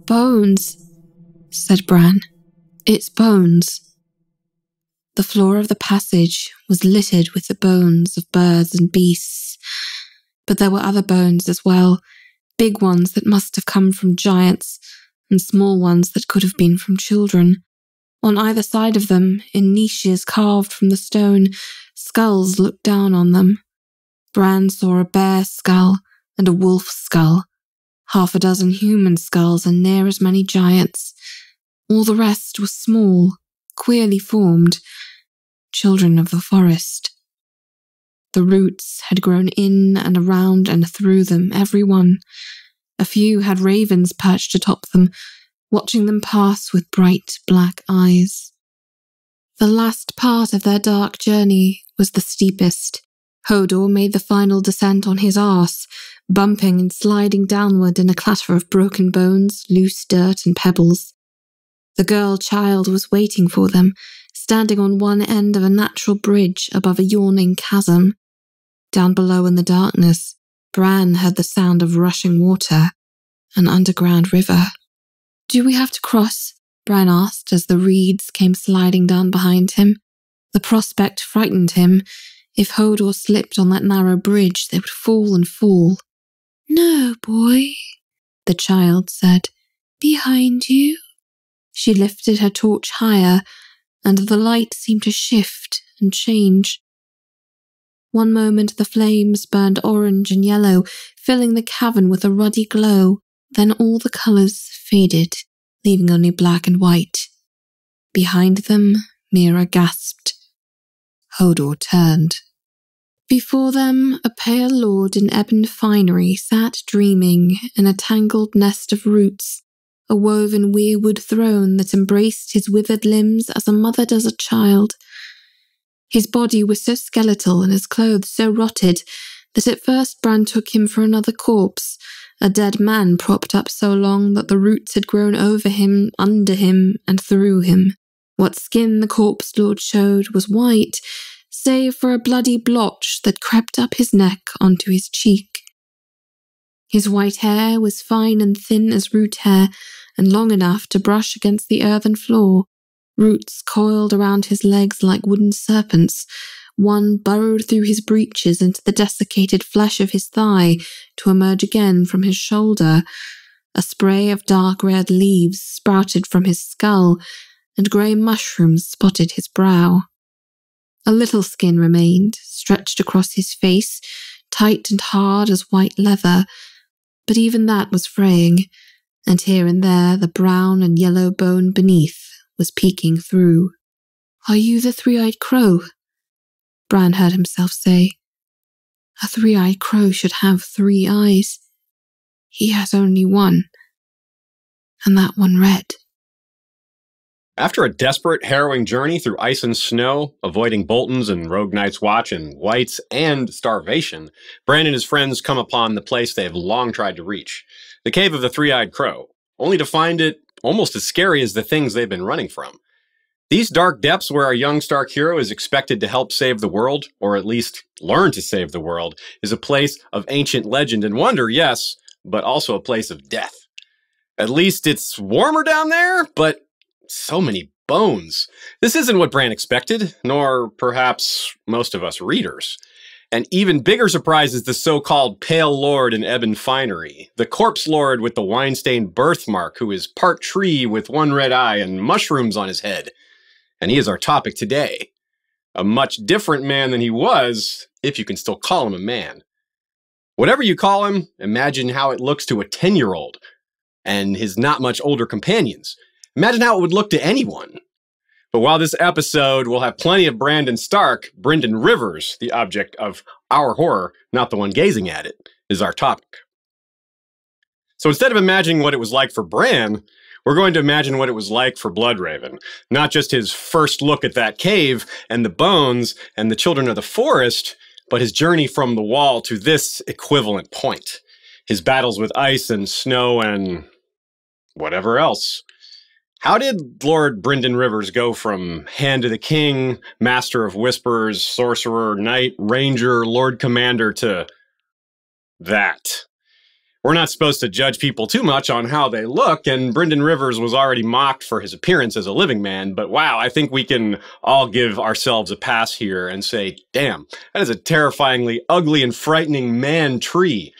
Bones, said Bran. It's bones. The floor of the passage was littered with the bones of birds and beasts, but there were other bones as well, big ones that must have come from giants, and small ones that could have been from children. On either side of them, in niches carved from the stone, skulls looked down on them. Bran saw a bear skull and a wolf skull, half a dozen human skulls and near as many giants. All the rest was small, queerly formed, children of the forest. The roots had grown in and around and through them, every one. A few had ravens perched atop them, watching them pass with bright black eyes. The last part of their dark journey was the steepest. Hodor made the final descent on his arse, bumping and sliding downward in a clatter of broken bones, loose dirt and pebbles. The girl child was waiting for them, standing on one end of a natural bridge above a yawning chasm. Down below in the darkness, Bran heard the sound of rushing water, an underground river. Do we have to cross? Bran asked as the reeds came sliding down behind him. The prospect frightened him. If Hodor slipped on that narrow bridge, they would fall and fall. No, boy, the child said. Behind you. She lifted her torch higher, and the light seemed to shift and change. One moment the flames burned orange and yellow, filling the cavern with a ruddy glow. Then all the colours faded, leaving only black and white. Behind them, Mira gasped. Hodor turned. Before them, a pale lord in ebon finery sat dreaming in a tangled nest of roots, a woven weirwood throne that embraced his withered limbs as a mother does a child. His body was so skeletal and his clothes so rotted that at first Bran took him for another corpse, a dead man propped up so long that the roots had grown over him, under him, and through him. What skin the corpse lord showed was white, save for a bloody blotch that crept up his neck onto his cheek. His white hair was fine and thin as root hair, and long enough to brush against the earthen floor. Roots coiled around his legs like wooden serpents. One burrowed through his breeches into the desiccated flesh of his thigh to emerge again from his shoulder. A spray of dark red leaves sprouted from his skull, and grey mushrooms spotted his brow. A little skin remained, stretched across his face, tight and hard as white leather, but even that was fraying, and here and there the brown and yellow bone beneath was peeking through. Are you the three-eyed crow? Bran heard himself say. A three-eyed crow should have 3 eyes. He has only one, and that one red. After a desperate, harrowing journey through ice and snow, avoiding Boltons and Rogue Night's Watch and Whites and starvation, Bran and his friends come upon the place they have long tried to reach, the Cave of the Three-Eyed Crow, only to find it almost as scary as the things they've been running from. These dark depths where our young Stark hero is expected to help save the world, or at least learn to save the world, is a place of ancient legend and wonder, yes, but also a place of death. At least it's warmer down there, but so many bones. This isn't what Bran expected, nor perhaps most of us readers. An even bigger surprise is the so-called Pale Lord in ebon finery, the corpse lord with the wine-stained birthmark who is part tree with one red eye and mushrooms on his head. And he is our topic today. A much different man than he was, if you can still call him a man. Whatever you call him, imagine how it looks to a 10-year-old and his not much older companions. Imagine how it would look to anyone. But while this episode will have plenty of Brandon Stark, Brynden Rivers, the object of our horror, not the one gazing at it, is our topic. So instead of imagining what it was like for Bran, we're going to imagine what it was like for Bloodraven. Not just his first look at that cave and the bones and the children of the forest, but his journey from the wall to this equivalent point. His battles with ice and snow and whatever else. How did Lord Brynden Rivers go from Hand to the King, Master of Whispers, Sorcerer, Knight, Ranger, Lord Commander to that? We're not supposed to judge people too much on how they look, and Brynden Rivers was already mocked for his appearance as a living man, but wow, I think we can all give ourselves a pass here and say, damn, that is a terrifyingly ugly and frightening man tree.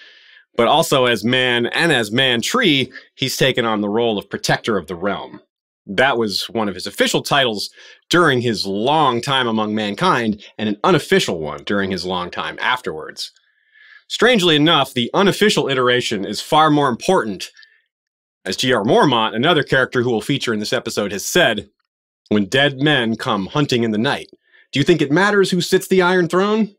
But also as man and as man tree, he's taken on the role of protector of the realm. That was one of his official titles during his long time among mankind, and an unofficial one during his long time afterwards. Strangely enough, the unofficial iteration is far more important. As G.R. Mormont, another character who will feature in this episode, has said, when dead men come hunting in the night, do you think it matters who sits the Iron Throne?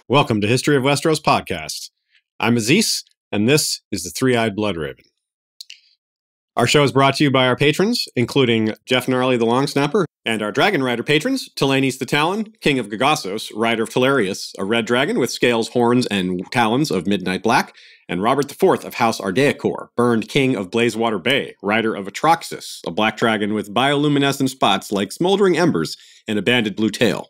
Welcome to History of Westeros podcast. I'm Aziz, and this is the Three-Eyed Bloodraven. Our show is brought to you by our patrons, including Jeff Gnarly the Long Snapper, and our Dragon Rider patrons, Telenis the Talon, King of Gagassos, Rider of Telarius, a red dragon with scales, horns, and talons of midnight black, and Robert IV of House Ardeacor, burned King of Blazewater Bay, Rider of Atraxis, a black dragon with bioluminescent spots like smoldering embers and a banded blue tail.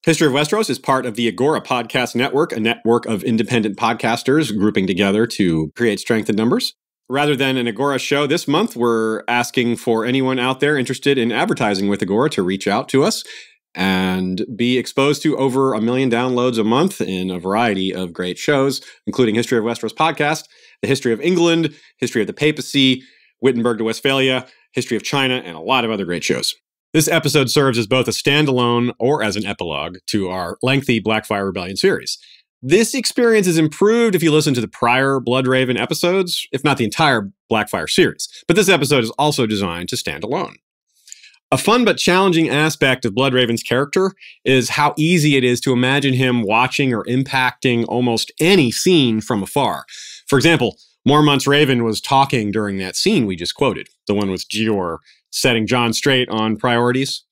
History of Westeros is part of the Agora Podcast Network, a network of independent podcasters grouping together to create strength in numbers. Rather than an Agora show this month, we're asking for anyone out there interested in advertising with Agora to reach out to us and be exposed to over 1 million downloads a month in a variety of great shows, including History of Westeros podcast, the History of England, History of the Papacy, Wittenberg to Westphalia, History of China, and a lot of other great shows. This episode serves as both a standalone or as an epilogue to our lengthy Blackfire Rebellion series. This experience is improved if you listen to the prior Bloodraven episodes, if not the entire Blackfire series. But this episode is also designed to stand alone. A fun but challenging aspect of Bloodraven's character is how easy it is to imagine him watching or impacting almost any scene from afar. For example, Mormont's Raven was talking during that scene we just quoted, the one with Gior setting Jon straight on priorities.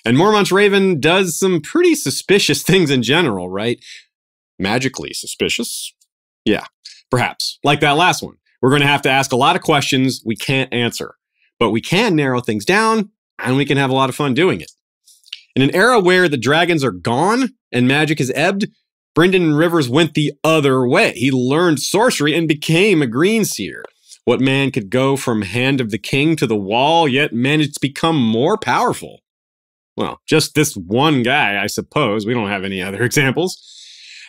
And Mormont's Raven does some pretty suspicious things in general, right? Magically suspicious? Yeah, perhaps. Like that last one. We're going to have to ask a lot of questions we can't answer. But we can narrow things down, and we can have a lot of fun doing it. In an era where the dragons are gone and magic has ebbed, Brynden Rivers went the other way. He learned sorcery and became a greenseer. What man could go from Hand of the King to the Wall, yet managed to become more powerful? Well, just this one guy, I suppose. We don't have any other examples.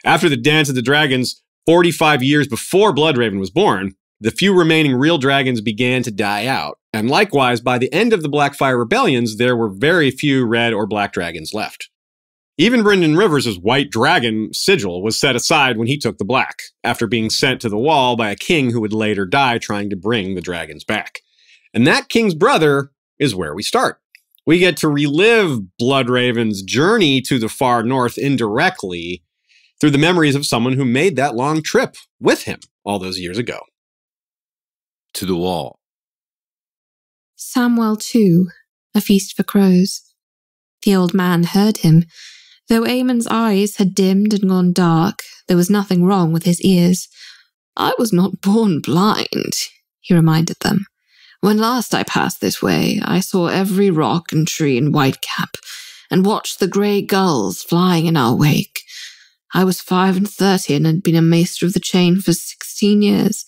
After the Dance of the Dragons, 45 years before Bloodraven was born, the few remaining real dragons began to die out. And likewise, by the end of the Blackfire Rebellions, there were very few red or black dragons left. Even Brynden Rivers' white dragon sigil was set aside when he took the black, after being sent to the Wall by a king who would later die trying to bring the dragons back. And that king's brother is where we start. We get to relive Bloodraven's journey to the far north indirectly through the memories of someone who made that long trip with him all those years ago. To the Wall. Samwell too, a feast for crows. The old man heard him. Though Aemon's eyes had dimmed and gone dark, there was nothing wrong with his ears. I was not born blind, he reminded them. When last I passed this way, I saw every rock and tree in Whitecap, and watched the grey gulls flying in our wake. I was 35 and had been a Maester of the Chain for 16 years.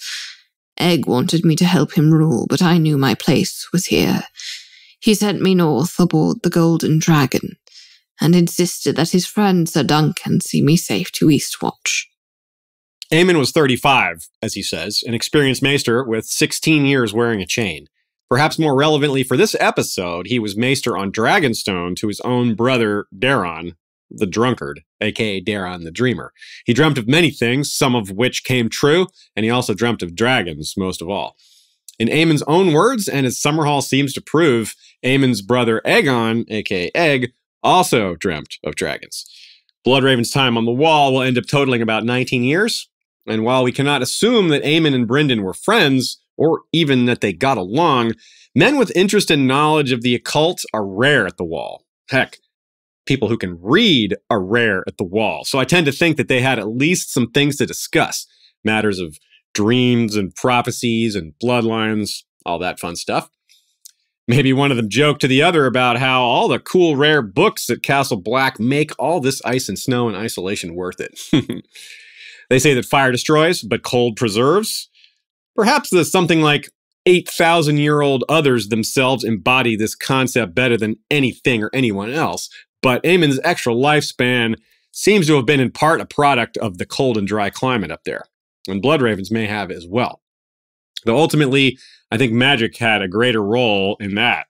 Egg wanted me to help him rule, but I knew my place was here. He sent me north aboard the Golden Dragon, and insisted that his friend Sir Duncan see me safe to Eastwatch. Aemon was 35, as he says, an experienced maester with 16 years wearing a chain. Perhaps more relevantly for this episode, he was maester on Dragonstone to his own brother, Daron, the drunkard, aka Daron the Dreamer. He dreamt of many things, some of which came true, and he also dreamt of dragons, most of all. In Aemon's own words, and as Summerhall seems to prove, Aemon's brother Aegon, aka Egg, also dreamt of dragons. Bloodraven's time on the Wall will end up totaling about 19 years, and while we cannot assume that Aemon and Brynden were friends, or even that they got along, men with interest and knowledge of the occult are rare at the Wall. Heck, people who can read are rare at the Wall, so I tend to think that they had at least some things to discuss. Matters of dreams and prophecies and bloodlines, all that fun stuff. Maybe one of them joked to the other about how all the cool, rare books at Castle Black make all this ice and snow and isolation worth it. They say that fire destroys, but cold preserves. Perhaps the something like 8,000-year-old others themselves embody this concept better than anything or anyone else, but Aemon's extra lifespan seems to have been in part a product of the cold and dry climate up there, and Bloodravens may have as well. Though ultimately, I think magic had a greater role in that,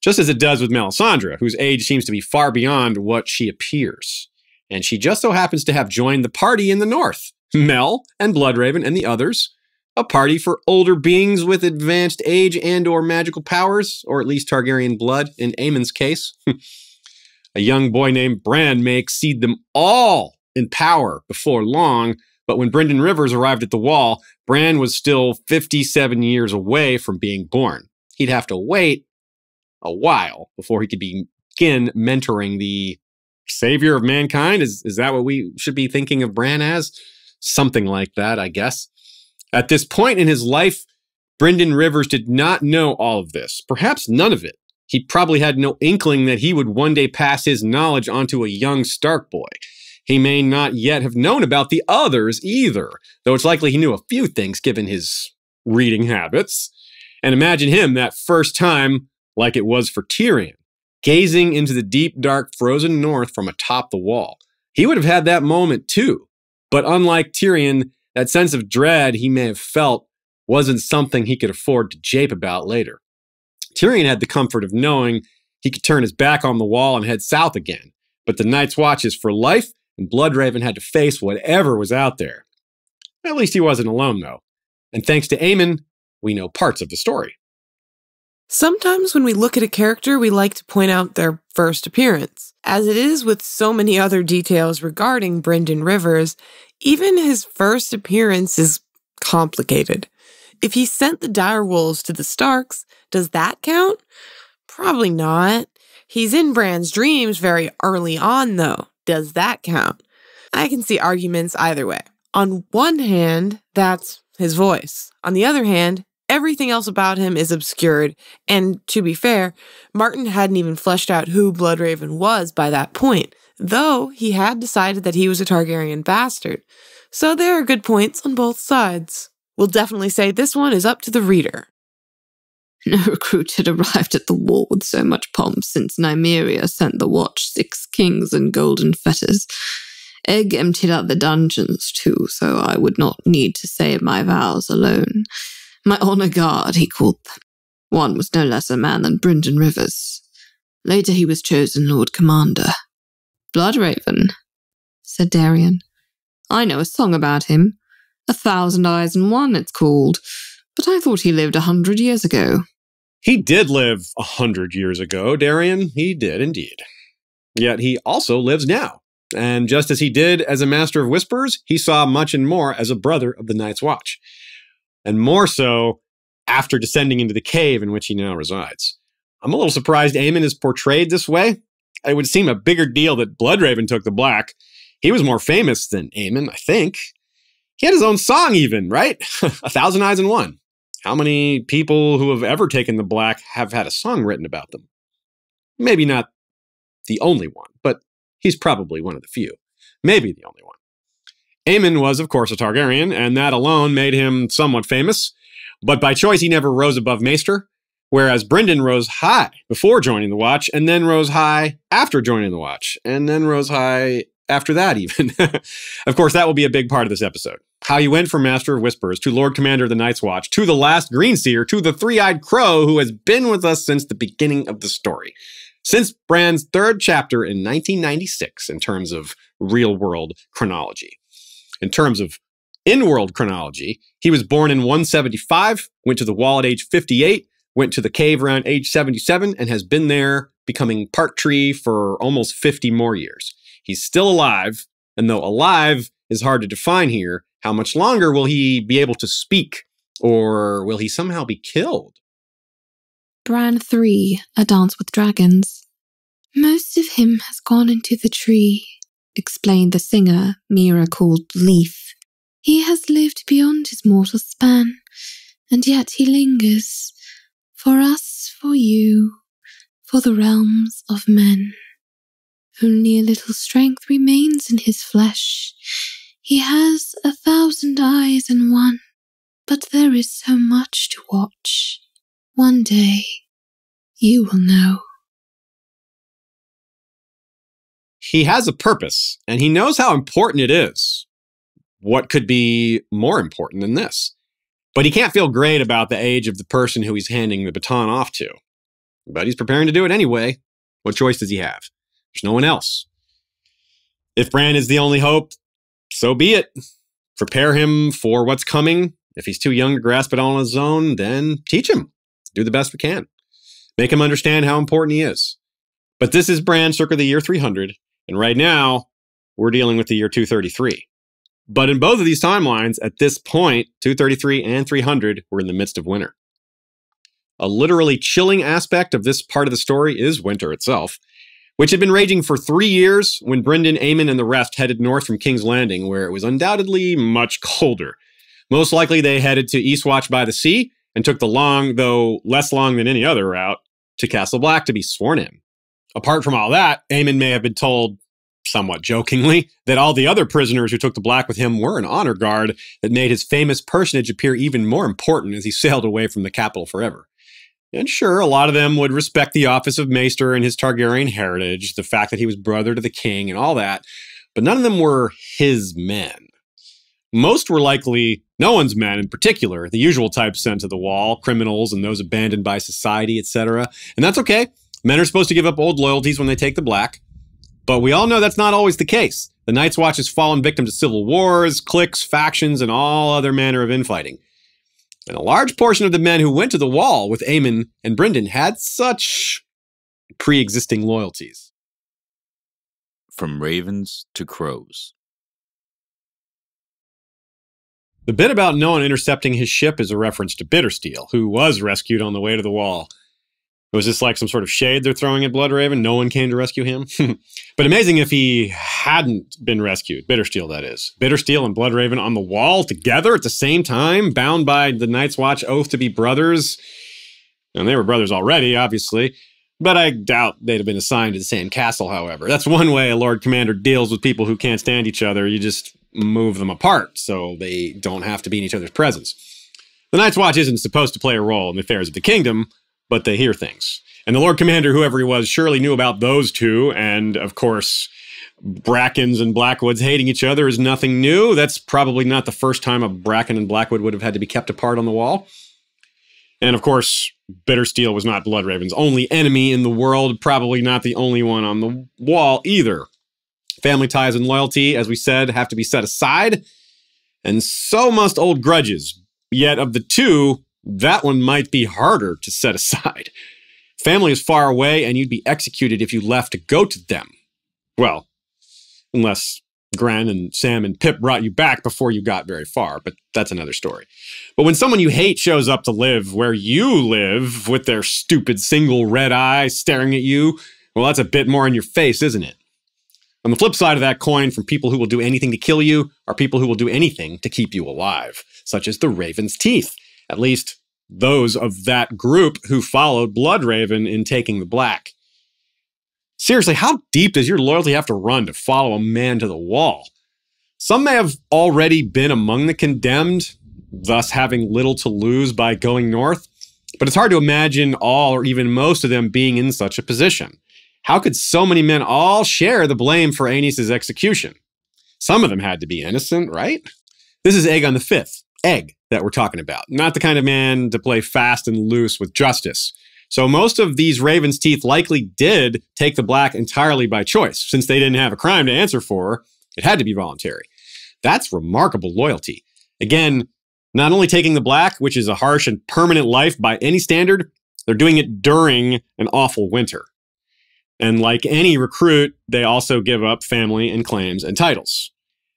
just as it does with Melisandre, whose age seems to be far beyond what she appears. And she just so happens to have joined the party in the north, Mel and Bloodraven and the others, a party for older beings with advanced age and or magical powers, or at least Targaryen blood in Aemon's case. A young boy named Bran may exceed them all in power before long, but when Brynden Rivers arrived at the Wall, Bran was still 57 years away from being born. He'd have to wait a while before he could begin mentoring the savior of mankind. Is that what we should be thinking of Bran as? Something like that, I guess. At this point in his life, Brynden Rivers did not know all of this, perhaps none of it. He probably had no inkling that he would one day pass his knowledge onto a young Stark boy. He may not yet have known about the others either, though it's likely he knew a few things given his reading habits. And imagine him that first time, like it was for Tyrion, gazing into the deep, dark, frozen north from atop the Wall. He would have had that moment too, but unlike Tyrion, that sense of dread he may have felt wasn't something he could afford to jape about later. Tyrion had the comfort of knowing he could turn his back on the Wall and head south again, but the Night's Watch is for life, and Bloodraven had to face whatever was out there. At least he wasn't alone, though. And thanks to Aemon, we know parts of the story. Sometimes when we look at a character, we like to point out their first appearance. As it is with so many other details regarding Brynden Rivers, even his first appearance is complicated. If he sent the direwolves to the Starks, does that count? Probably not. He's in Bran's dreams very early on, though. Does that count? I can see arguments either way. On one hand, that's his voice. On the other hand, everything else about him is obscured, and to be fair, Martin hadn't even fleshed out who Bloodraven was by that point, though he had decided that he was a Targaryen bastard. So there are good points on both sides. We'll definitely say this one is up to the reader. No recruit had arrived at the Wall with so much pomp since Nymeria sent the Watch 6 kings and golden fetters. Egg emptied out the dungeons too, so I would not need to say my vows alone. My honor guard, he called them. One was no less a man than Brynden Rivers. Later he was chosen Lord Commander. Bloodraven, said Darian. I know a song about him. 1,000 Eyes and One, it's called. But I thought he lived 100 years ago. He did live 100 years ago, Darian. He did indeed. Yet he also lives now. And just as he did as a Master of Whispers, he saw much and more as a brother of the Night's Watch. And more so after descending into the cave in which he now resides. I'm a little surprised Aemon is portrayed this way. It would seem a bigger deal that Bloodraven took the black. He was more famous than Aemon, I think. He had his own song even, right? 1,000 Eyes and One. How many people who have ever taken the black have had a song written about them? Maybe not the only one, but he's probably one of the few. Maybe the only one. Aemon was, of course, a Targaryen, and that alone made him somewhat famous. But by choice, he never rose above Maester, whereas Brynden rose high before joining the Watch, and then rose high after joining the Watch, and then rose high after that even. Of course, that will be a big part of this episode. How he went from Master of Whispers to Lord Commander of the Night's Watch, to the last Greenseer, to the Three-Eyed Crow who has been with us since the beginning of the story. Since Bran's third chapter in 1996 in terms of real-world chronology. In terms of in-world chronology, he was born in 175, went to the Wall at age 58, went to the cave around age 77, and has been there becoming part tree for almost 50 more years. He's still alive, and though alive is hard to define here, how much longer will he be able to speak? Or will he somehow be killed? Bran 3, A Dance with Dragons. Most of him has gone into the tree, explained the singer Mira called Leaf. He has lived beyond his mortal span, and yet he lingers. For us, for you, for the realms of men. Only a little strength remains in his flesh. He has 1,000 eyes in one, but there is so much to watch. One day, you will know. He has a purpose, and he knows how important it is. What could be more important than this? But he can't feel great about the age of the person who he's handing the baton off to. But he's preparing to do it anyway. What choice does he have? There's no one else. If Bran is the only hope, so be it. Prepare him for what's coming. If he's too young to grasp it all on his own, then teach him. Do the best we can. Make him understand how important he is. But this is Bran circa the year 300, and right now, we're dealing with the year 233. But in both of these timelines, at this point, 233 and 300 were in the midst of winter. A literally chilling aspect of this part of the story is winter itself, which had been raging for 3 years when Brynden, Aemon, and the rest headed north from King's Landing, where it was undoubtedly much colder. Most likely they headed to Eastwatch by the Sea and took the long, though less long than any other route, to Castle Black to be sworn in. Apart from all that, Aemon may have been told, somewhat jokingly, that all the other prisoners who took the Black with him were an honor guard that made his famous personage appear even more important as he sailed away from the capital forever. And sure, a lot of them would respect the office of Maester and his Targaryen heritage, the fact that he was brother to the king and all that, but none of them were his men. Most were likely no one's men in particular, the usual types sent to the wall, criminals and those abandoned by society, etc. And that's okay. Men are supposed to give up old loyalties when they take the Black. But we all know that's not always the case. The Night's Watch has fallen victim to civil wars, cliques, factions, and all other manner of infighting. And a large portion of the men who went to the wall with Aemon and Brynden had such pre-existing loyalties. From ravens to crows. The bit about no one intercepting his ship is a reference to Bittersteel, who was rescued on the way to the wall. Was this like some sort of shade they're throwing at Bloodraven? No one came to rescue him? But amazing if he hadn't been rescued. Bittersteel, that is. Bittersteel and Bloodraven on the wall together at the same time, bound by the Night's Watch oath to be brothers. And they were brothers already, obviously. But I doubt they'd have been assigned to the same castle, however. That's one way a Lord Commander deals with people who can't stand each other. You just move them apart so they don't have to be in each other's presence. The Night's Watch isn't supposed to play a role in the affairs of the kingdom, but they hear things. And the Lord Commander, whoever he was, surely knew about those two. And, of course, Brackens and Blackwoods hating each other is nothing new. That's probably not the first time a Bracken and Blackwood would have had to be kept apart on the wall. And, of course, Bittersteel was not Bloodraven's only enemy in the world, probably not the only one on the wall either. Family ties and loyalty, as we said, have to be set aside. And so must old grudges. Yet of the two, that one might be harder to set aside. Family is far away, and you'd be executed if you left to go to them. Well, unless Gran and Sam and Pip brought you back before you got very far, but that's another story. But when someone you hate shows up to live where you live with their stupid single red eye staring at you, well, that's a bit more in your face, isn't it? On the flip side of that coin, from people who will do anything to kill you are people who will do anything to keep you alive, such as the Raven's Teeth. At least those of that group who followed Bloodraven in taking the Black. Seriously, how deep does your loyalty have to run to follow a man to the wall? Some may have already been among the condemned, thus having little to lose by going north, but it's hard to imagine all or even most of them being in such a position. How could so many men all share the blame for Aenys' execution? Some of them had to be innocent, right? This is Aegon V, Egg, that we're talking about, not the kind of man to play fast and loose with justice. So most of these Raven's Teeth likely did take the Black entirely by choice. Since they didn't have a crime to answer for, it had to be voluntary. That's remarkable loyalty. Again, not only taking the Black, which is a harsh and permanent life by any standard, they're doing it during an awful winter. And like any recruit, they also give up family and claims and titles.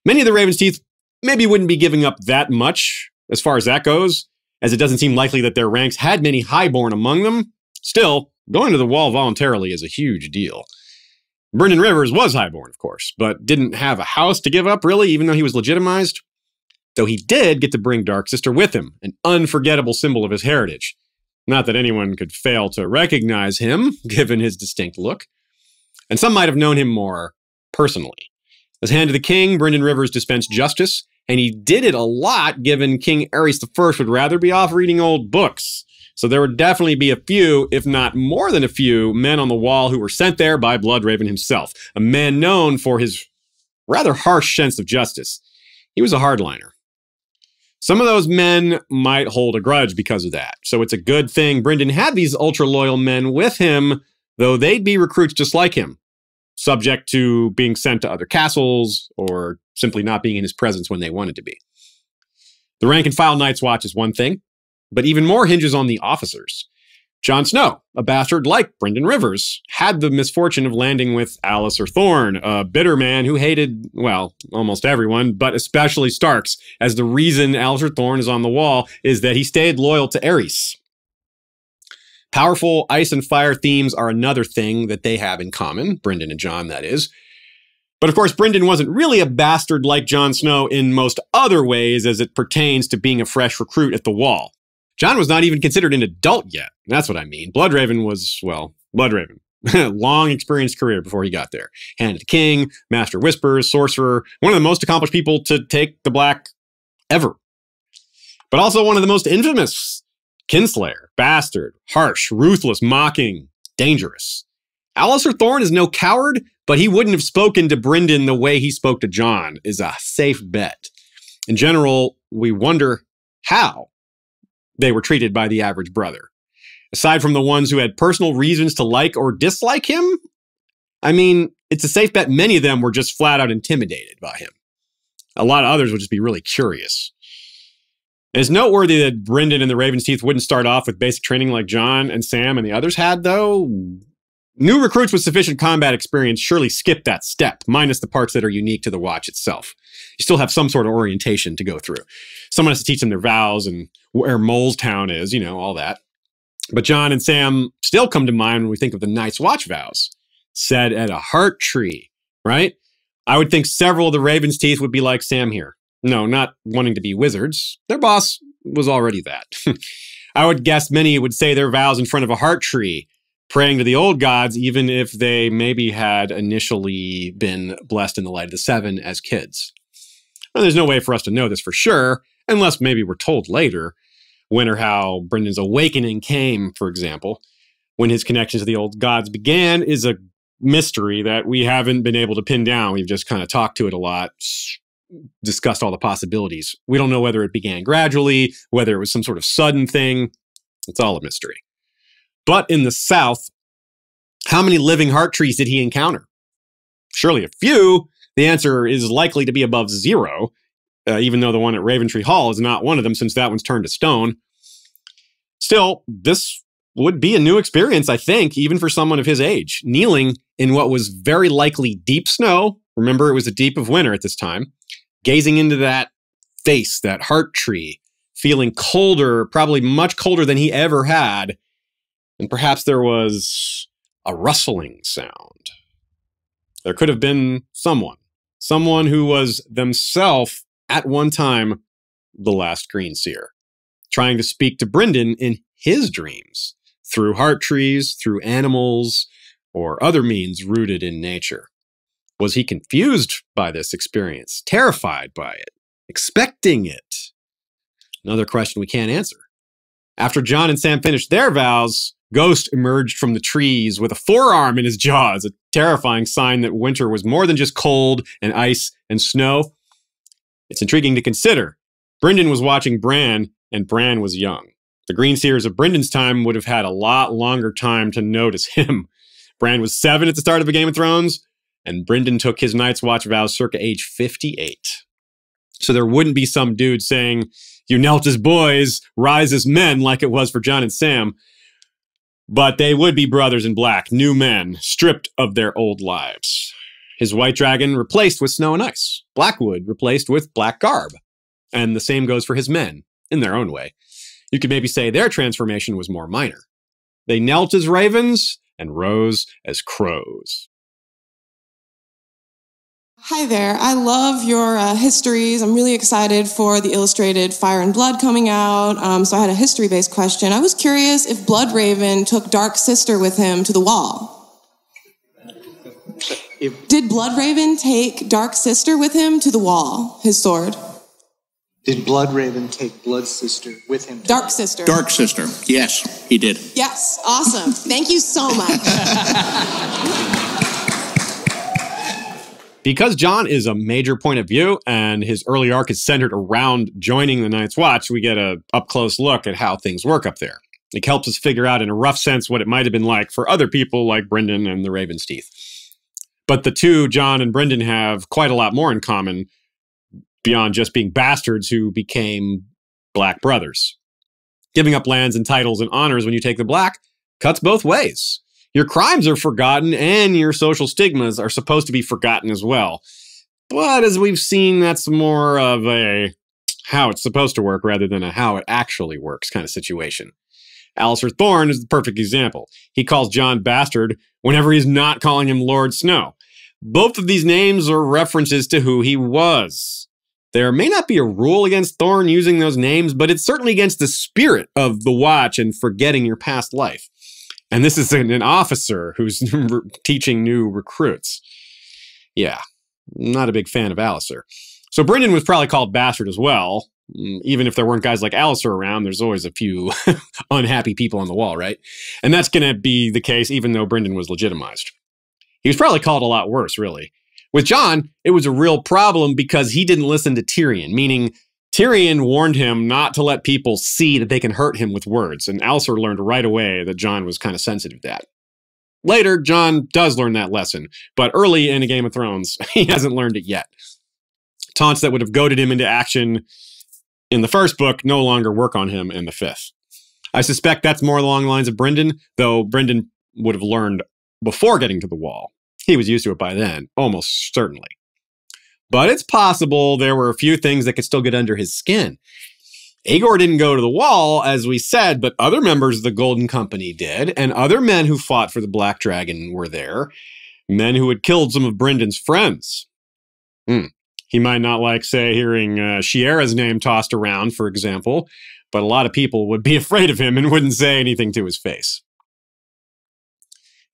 Many of the Raven's Teeth maybe wouldn't be giving up that much as far as that goes, as it doesn't seem likely that their ranks had many highborn among them. Still, going to the wall voluntarily is a huge deal. Brynden Rivers was highborn, of course, but didn't have a house to give up, really, even though he was legitimized. Though he did get to bring Darksister with him, an unforgettable symbol of his heritage. Not that anyone could fail to recognize him, given his distinct look. And some might have known him more personally. As Hand of the King, Brynden Rivers dispensed justice, and he did it a lot given King Aerys I would rather be off reading old books. So there would definitely be a few, if not more than a few, men on the wall who were sent there by Bloodraven himself, a man known for his rather harsh sense of justice. He was a hardliner. Some of those men might hold a grudge because of that, so it's a good thing Brynden had these ultra-loyal men with him, though they'd be recruits just like him, subject to being sent to other castles or simply not being in his presence when they wanted to be. The rank-and-file Night's Watch is one thing, but even more hinges on the officers. Jon Snow, a bastard like Brynden Rivers, had the misfortune of landing with Alliser Thorne, a bitter man who hated, well, almost everyone, but especially Starks, as the reason Alliser Thorne is on the wall is that he stayed loyal to Aerys. Powerful ice and fire themes are another thing that they have in common, Brynden and Jon, that is. But of course, Brynden wasn't really a bastard like Jon Snow in most other ways as it pertains to being a fresh recruit at the Wall. Jon was not even considered an adult yet. That's what I mean. Bloodraven was, well, Bloodraven. Long experienced career before he got there. Hand of the King, Master Whispers, Sorcerer, one of the most accomplished people to take the Black ever. But also one of the most infamous. Kinslayer, bastard, harsh, ruthless, mocking, dangerous. Alliser Thorne is no coward, but he wouldn't have spoken to Brynden the way he spoke to Jon, is a safe bet. In general, we wonder how they were treated by the average brother. Aside from the ones who had personal reasons to like or dislike him, I mean, it's a safe bet many of them were just flat out intimidated by him. A lot of others would just be really curious. It's noteworthy that Brynden and the Raven's Teeth wouldn't start off with basic training like Jon and Sam and the others had, though. New recruits with sufficient combat experience surely skip that step, minus the parts that are unique to the Watch itself. You still have some sort of orientation to go through. Someone has to teach them their vows and where Mole's Town is, all that. But Jon and Sam still come to mind when we think of the Night's Watch vows, said at a heart tree, right? I would think several of the Raven's Teeth would be like Sam here. No, not wanting to be wizards. Their boss was already that. I would guess many would say their vows in front of a heart tree, praying to the old gods, even if they maybe had initially been blessed in the light of the Seven as kids. Well, there's no way for us to know this for sure, unless maybe we're told later, when or how Brynden's awakening came, for example. When his connections to the old gods began is a mystery that we haven't been able to pin down. We've just kind of talked to it a lot, discussed all the possibilities. We don't know whether it began gradually, whether it was some sort of sudden thing. It's all a mystery. But in the South, how many living heart trees did he encounter? Surely a few. The answer is likely to be above 0, even though the one at Raventree Hall is not one of them since that one's turned to stone. Still, this would be a new experience, I think, even for someone of his age. Kneeling in what was very likely deep snow, remember it was the deep of winter at this time, gazing into that face, that heart tree, feeling colder, probably much colder than he ever had. And perhaps there was a rustling sound. There could have been someone who was themselves at one time the last Green Seer, trying to speak to Brynden in his dreams, through heart trees, through animals, or other means rooted in nature. Was he confused by this experience, terrified by it, expecting it? Another question we can't answer. After Jon and Sam finished their vows, Ghost emerged from the trees with a forearm in his jaws, a terrifying sign that winter was more than just cold and ice and snow. It's intriguing to consider. Brynden was watching Bran, and Bran was young. The Green Seers of Brynden's time would have had a lot longer time to notice him. Bran was 7 at the start of A Game of Thrones, and Brynden took his Night's Watch vows circa age 58. So there wouldn't be some dude saying, "You knelt as boys, rise as men," like it was for Jon and Sam. But they would be brothers in black, new men, stripped of their old lives. His white dragon replaced with snow and ice. Blackwood replaced with black garb. And the same goes for his men, in their own way. You could maybe say their transformation was more minor. They knelt as ravens and rose as crows. Hi there. I love your histories. I'm really excited for the illustrated Fire and Blood coming out. So I had a history-based question. I was curious if Bloodraven took Dark Sister with him to the wall. Did Bloodraven take Dark Sister with him to the wall, his sword? Did Bloodraven take Blood Sister with him? Dark Sister. Dark Sister. Yes, he did. Yes. Awesome. Thank you so much. Because Jon is a major point of view and his early arc is centered around joining the Night's Watch, we get a up-close look at how things work up there. It helps us figure out in a rough sense what it might have been like for other people like Brynden and the Raven's Teeth. But the two, Jon and Brynden, have quite a lot more in common beyond just being bastards who became black brothers. Giving up lands and titles and honors when you take the black cuts both ways. Your crimes are forgotten, and your social stigmas are supposed to be forgotten as well. But as we've seen, that's more of a how it's supposed to work rather than a how it actually works kind of situation. Alliser Thorne is the perfect example. He calls Jon bastard whenever he's not calling him Lord Snow. Both of these names are references to who he was. There may not be a rule against Thorne using those names, but it's certainly against the spirit of the Watch and forgetting your past life. And this is an officer who's teaching new recruits. Yeah, not a big fan of Alliser. So Brynden was probably called bastard as well. Even if there weren't guys like Alliser around, there's always a few unhappy people on the wall, right? And that's going to be the case even though Brynden was legitimized. He was probably called a lot worse, really. With Jon, it was a real problem because he didn't listen to Tyrion, meaning Tyrion warned him not to let people see that they can hurt him with words, and Alliser learned right away that Jon was kind of sensitive to that. Later, Jon does learn that lesson, but early in A Game of Thrones, he hasn't learned it yet. Taunts that would have goaded him into action in the first book no longer work on him in the fifth. I suspect that's more along the lines of Brynden, though Brynden would have learned before getting to the wall. He was used to it by then, almost certainly. But it's possible there were a few things that could still get under his skin. Aegor didn't go to the wall, as we said, but other members of the Golden Company did, and other men who fought for the Black Dragon were there, men who had killed some of Brynden's friends. He might not like, say, hearing Shiera's name tossed around, for example, but a lot of people would be afraid of him and wouldn't say anything to his face.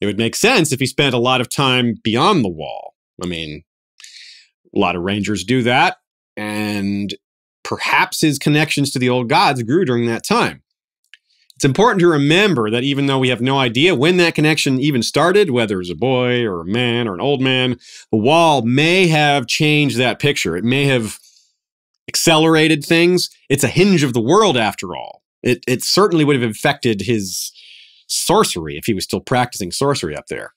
It would make sense if he spent a lot of time beyond the wall. I mean, a lot of Rangers do that, and perhaps his connections to the old gods grew during that time. It's important to remember that even though we have no idea when that connection even started, whether it was a boy or a man or an old man, the wall may have changed that picture. It may have accelerated things. It's a hinge of the world, after all. It certainly would have affected his sorcery if he was still practicing sorcery up there.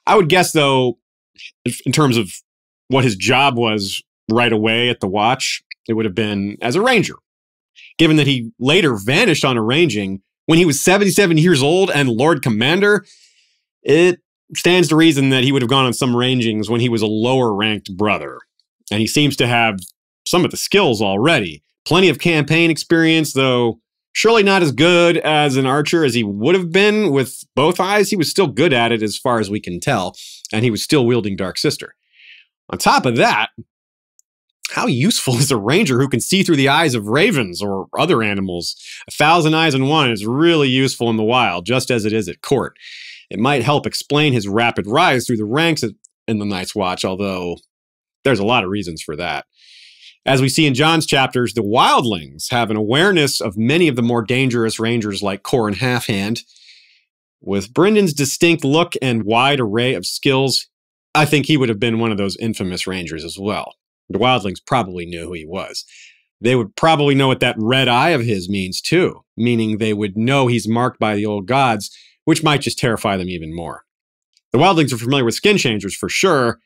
I would guess, though, in terms of what his job was right away at the Watch, it would have been as a ranger. Given that he later vanished on arranging when he was 77 years old and Lord Commander, it stands to reason that he would have gone on some rangings when he was a lower-ranked brother. And he seems to have some of the skills already. Plenty of campaign experience, though surely not as good as an archer as he would have been with both eyes. He was still good at it as far as we can tell, and he was still wielding Dark Sister. On top of that, how useful is a ranger who can see through the eyes of ravens or other animals? 1,000 eyes in one is really useful in the wild, just as it is at court. It might help explain his rapid rise through the ranks in the Night's Watch, although there's a lot of reasons for that. As we see in Jon's chapters, the wildlings have an awareness of many of the more dangerous rangers like Core and Halfhand. With Brynden's distinct look and wide array of skills, I think he would have been one of those infamous rangers as well. The wildlings probably knew who he was. They would probably know what that red eye of his means too, meaning they would know he's marked by the old gods, which might just terrify them even more. The wildlings are familiar with skin changers for sure,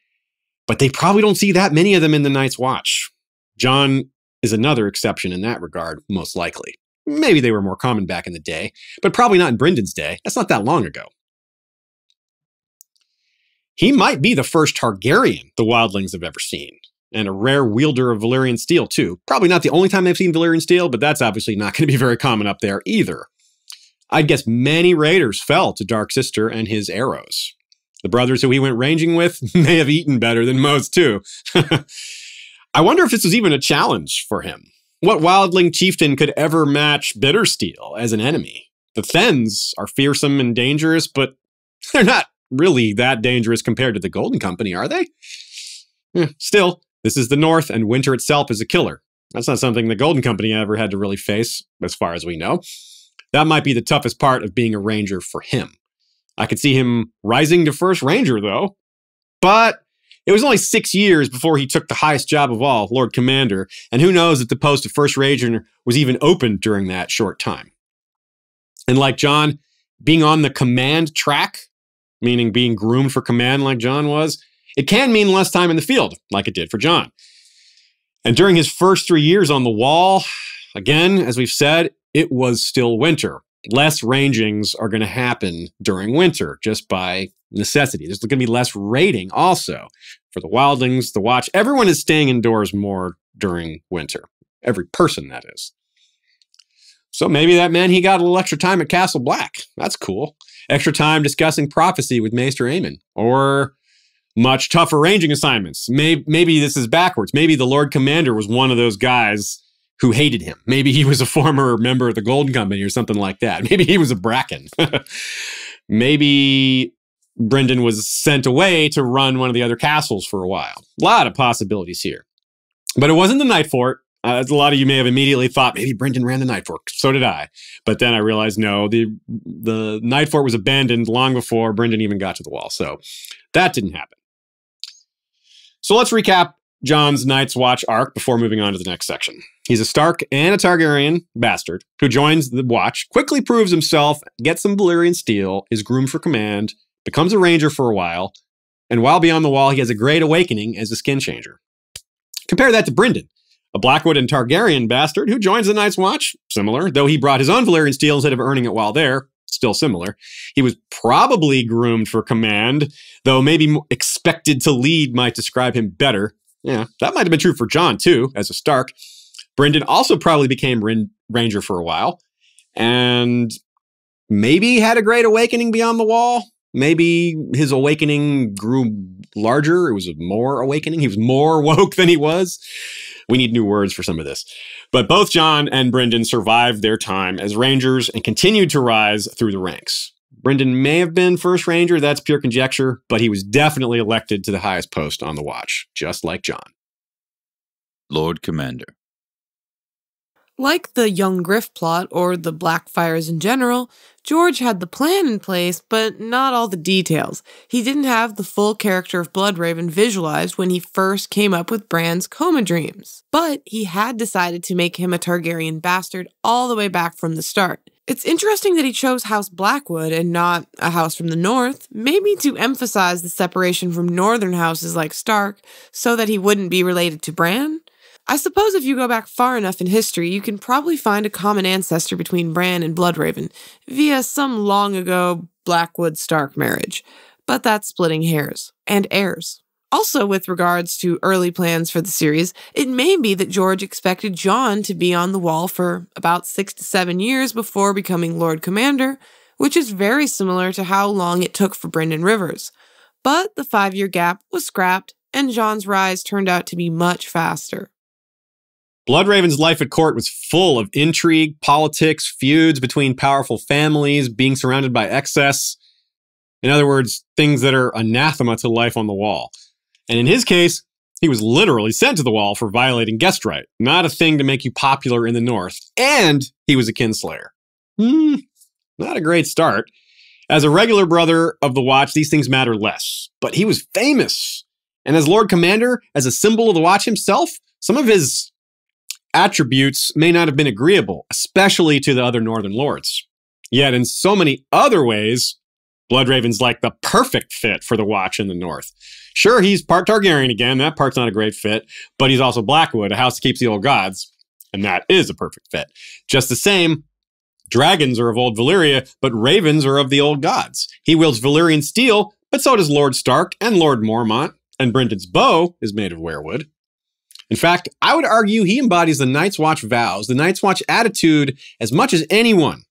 but they probably don't see that many of them in the Night's Watch. Jon is another exception in that regard, most likely. Maybe they were more common back in the day, but probably not in Brynden's day. That's not that long ago. He might be the first Targaryen the wildlings have ever seen, and a rare wielder of Valyrian steel, too. Probably not the only time they've seen Valyrian steel, but that's obviously not going to be very common up there either. I'd guess many raiders fell to Dark Sister and his arrows. The brothers who he went ranging with may have eaten better than most, too. I wonder if this was even a challenge for him. What wildling chieftain could ever match Bittersteel as an enemy? The Thenns are fearsome and dangerous, but they're not really that dangerous compared to the Golden Company, are they? Still, this is the North, and winter itself is a killer. That's not something the Golden Company ever had to really face, as far as we know. That might be the toughest part of being a ranger for him. I could see him rising to first ranger, though. But it was only 6 years before he took the highest job of all, Lord Commander, and who knows if the post of first ranger was even open during that short time. And like Jon, being on the command track, meaning being groomed for command like Jon was, it can mean less time in the field, like it did for Jon. And during his first 3 years on the wall, again, as we've said, it was still winter. Less rangings are going to happen during winter, just by necessity. There's going to be less raiding also for the wildlings, the watch. Everyone is staying indoors more during winter. Every person, that is. So maybe that meant he got a little extra time at Castle Black. That's cool. Extra time discussing prophecy with Maester Aemon. Or much tougher ranging assignments. Maybe this is backwards. Maybe the Lord Commander was one of those guys who hated him. Maybe he was a former member of the Golden Company or something like that. Maybe he was a Bracken. Maybe Brynden was sent away to run one of the other castles for a while. A lot of possibilities here. But it wasn't the Night Fort. As a lot of you may have immediately thought, maybe Brynden ran the Night Fort. So did I. But then I realized, no, the Night Fort was abandoned long before Brynden even got to the wall. So that didn't happen. So let's recap Jon's Night's Watch arc before moving on to the next section. He's a Stark and a Targaryen bastard who joins the Watch, quickly proves himself, gets some Valyrian steel, is groomed for command, becomes a ranger for a while, and while beyond the wall, he has a great awakening as a skin changer. Compare that to Brynden, a Blackwood and Targaryen bastard who joins the Night's Watch, similar, though he brought his own Valyrian steel instead of earning it while there, still similar. He was probably groomed for command, though maybe expected to lead might describe him better. Yeah, that might have been true for Jon, too, as a Stark. Brynden also probably became ranger for a while, and maybe had a great awakening beyond the wall. Maybe his awakening grew larger. It was a more awakening. He was more woke than he was. We need new words for some of this. But both Jon and Brynden survived their time as rangers and continued to rise through the ranks. Brynden may have been first ranger, that's pure conjecture, but he was definitely elected to the highest post on the Watch, just like Jon. Lord Commander. Like the Young Griff plot or the Blackfires in general, George had the plan in place, but not all the details. He didn't have the full character of Bloodraven visualized when he first came up with Bran's coma dreams. But he had decided to make him a Targaryen bastard all the way back from the start. It's interesting that he chose House Blackwood and not a house from the north, maybe to emphasize the separation from northern houses like Stark, so that he wouldn't be related to Bran. I suppose if you go back far enough in history, you can probably find a common ancestor between Bran and Bloodraven via some long ago Blackwood-Stark marriage, but that's splitting hairs and heirs. Also, with regards to early plans for the series, it may be that George expected Jon to be on the wall for about 6 to 7 years before becoming Lord Commander, which is very similar to how long it took for Brynden Rivers. But the 5-year gap was scrapped, and Jon's rise turned out to be much faster. Bloodraven's life at court was full of intrigue, politics, feuds between powerful families, being surrounded by excess. In other words, things that are anathema to life on the wall. And in his case, he was literally sent to the wall for violating guest right, not a thing to make you popular in the north. And he was a kinslayer. Not a great start. As a regular brother of the Watch, these things matter less. But he was famous. And as Lord Commander, as a symbol of the Watch himself, some of his attributes may not have been agreeable, especially to the other northern lords. Yet in so many other ways, Bloodraven's like the perfect fit for the Watch in the north. Sure, he's part Targaryen again, that part's not a great fit, but he's also Blackwood, a house that keeps the old gods, and that is a perfect fit. Just the same, dragons are of old Valyria, but ravens are of the old gods. He wields Valyrian steel, but so does Lord Stark and Lord Mormont, and Bryndon's bow is made of weirwood. In fact, I would argue he embodies the Night's Watch vows, the Night's Watch attitude as much as anyone.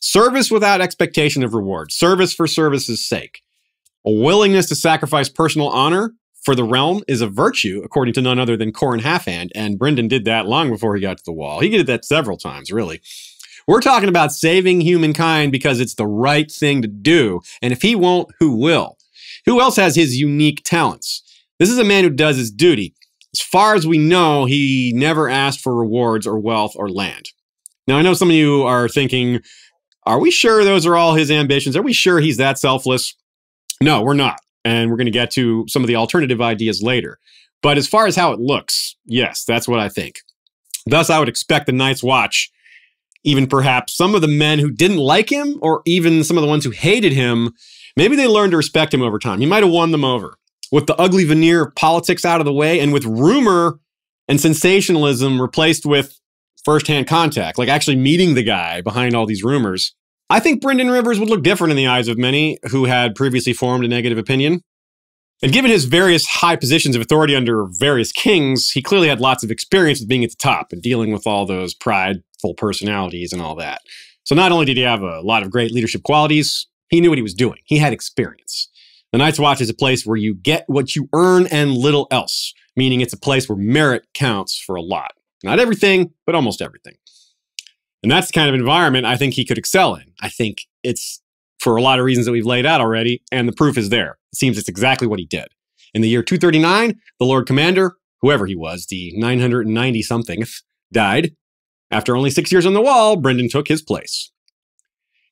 Service without expectation of reward. Service for service's sake. A willingness to sacrifice personal honor for the realm is a virtue, according to none other than Qhorin Halfhand, and Brynden did that long before he got to the Wall. He did that several times, really. We're talking about saving humankind because it's the right thing to do, and if he won't, who will? Who else has his unique talents? This is a man who does his duty. As far as we know, he never asked for rewards or wealth or land. Now, I know some of you are thinking, are we sure those are all his ambitions? Are we sure he's that selfless? No, we're not. And we're going to get to some of the alternative ideas later. But as far as how it looks, yes, that's what I think. Thus, I would expect the Night's Watch, even perhaps some of the men who didn't like him, or even some of the ones who hated him, maybe they learned to respect him over time. He might have won them over. With the ugly veneer of politics out of the way, and with rumor and sensationalism replaced with firsthand contact, like actually meeting the guy behind all these rumors, I think Brynden Rivers would look different in the eyes of many who had previously formed a negative opinion. And given his various high positions of authority under various kings, he clearly had lots of experience with being at the top and dealing with all those prideful personalities and all that. So not only did he have a lot of great leadership qualities, he knew what he was doing. He had experience. The Night's Watch is a place where you get what you earn and little else, meaning it's a place where merit counts for a lot. Not everything, but almost everything. And that's the kind of environment I think he could excel in. I think it's for a lot of reasons that we've laid out already, and the proof is there. It seems it's exactly what he did. In the year 239, the Lord Commander, whoever he was, the 990-somethingth, died. After only 6 years on the Wall, Brynden took his place.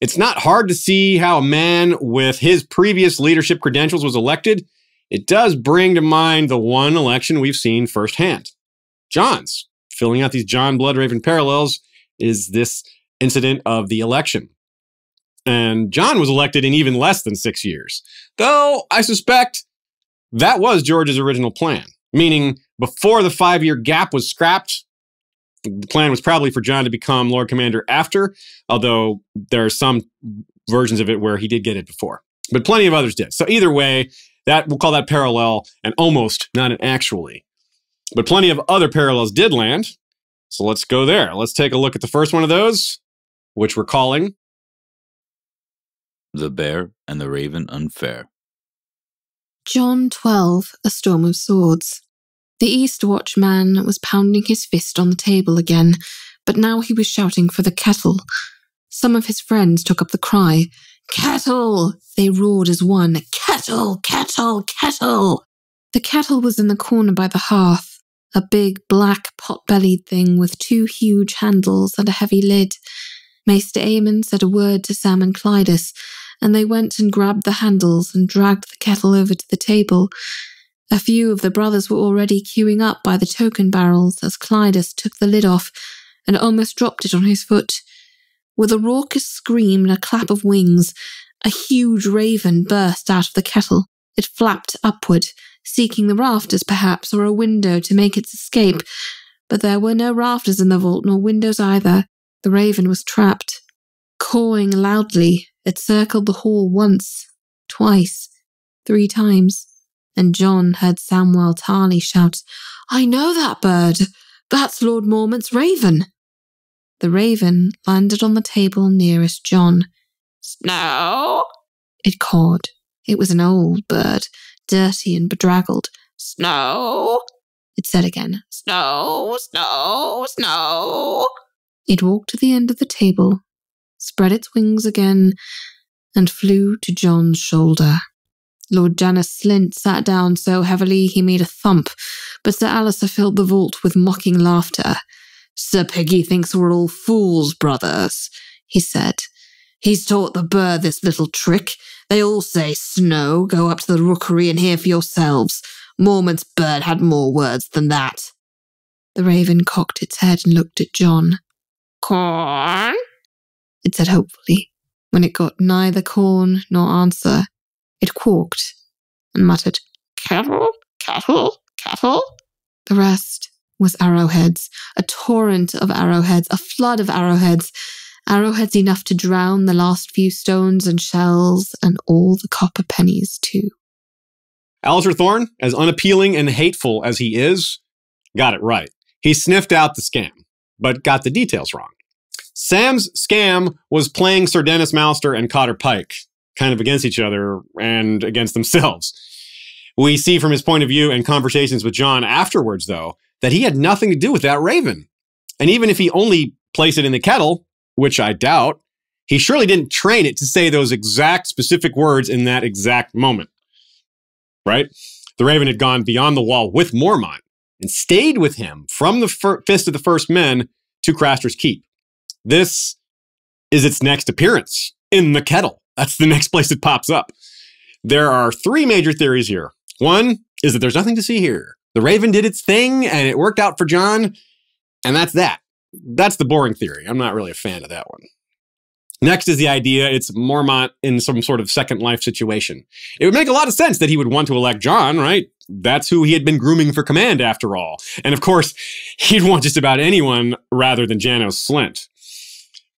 It's not hard to see how a man with his previous leadership credentials was elected. It does bring to mind the one election we've seen firsthand. Jon's. Filling out these Jon Bloodraven parallels is this incident of the election. And Jon was elected in even less than 6 years. Though I suspect that was George's original plan. Meaning, before the 5-year gap was scrapped, the plan was probably for Jon to become Lord Commander after, although there are some versions of it where he did get it before. But plenty of others did. So either way, we'll call that parallel an almost, not an actually. But plenty of other parallels did land. So let's go there. Let's take a look at the first one of those, which we're calling The Bear and the Raven Unfair. Jon 12, A Storm of Swords. The East Watchman was pounding his fist on the table again, but now he was shouting for the kettle. Some of his friends took up the cry. Kettle! They roared as one. Kettle! Kettle! Kettle! The kettle was in the corner by the hearth, a big black pot-bellied thing with 2 huge handles and a heavy lid. Maester Aemon said a word to Sam and Clydas, and they went and grabbed the handles and dragged the kettle over to the table. A few of the brothers were already queuing up by the token barrels as Clydas took the lid off and almost dropped it on his foot. With a raucous scream and a clap of wings, a huge raven burst out of the kettle. It flapped upward, seeking the rafters perhaps, or a window to make its escape, but there were no rafters in the vault nor windows either. The raven was trapped. Cawing loudly, it circled the hall once, twice, 3 times. And Jon heard Samwell Tarly shout, I know that bird! That's Lord Mormont's raven! The raven landed on the table nearest Jon. Snow! It cawed. It was an old bird, dirty and bedraggled. Snow! It said again. Snow, snow, snow! It walked to the end of the table, spread its wings again, and flew to Jon's shoulder. Lord Janos Slint sat down so heavily he made a thump, but Sir Alistair filled the vault with mocking laughter. Sir Piggy thinks we're all fools, brothers, he said. He's taught the bird this little trick. They all say, Snow, go up to the rookery and hear for yourselves. Mormont's bird had more words than that. The raven cocked its head and looked at Jon. Corn? It said hopefully. When it got neither corn nor answer, it quawked and muttered, Kettle, kettle, kettle. The rest was arrowheads, a torrent of arrowheads, a flood of arrowheads, arrowheads enough to drown the last few stones and shells and all the copper pennies too. Alistair Thorne, as unappealing and hateful as he is, got it right. He sniffed out the scam, but got the details wrong. Sam's scam was playing Sir Dennis Malster and Cotter Pike. kind of against each other and against themselves. We see from his point of view and conversations with Jon afterwards, though, that he had nothing to do with that raven. And even if he only placed it in the kettle, which I doubt, he surely didn't train it to say those exact specific words in that exact moment. Right? The raven had gone beyond the wall with Mormont and stayed with him from the Fist of the First Men to Craster's Keep. This is its next appearance in the kettle. That's the next place it pops up. There are three major theories here. One is that there's nothing to see here. The raven did its thing and it worked out for Jon, and that's that. That's the boring theory. I'm not really a fan of that one. Next is the idea it's Mormont in some sort of second life situation. It would make a lot of sense that he would want to elect Jon, right? That's who he had been grooming for command after all. And of course, he'd want just about anyone rather than Janos Slynt.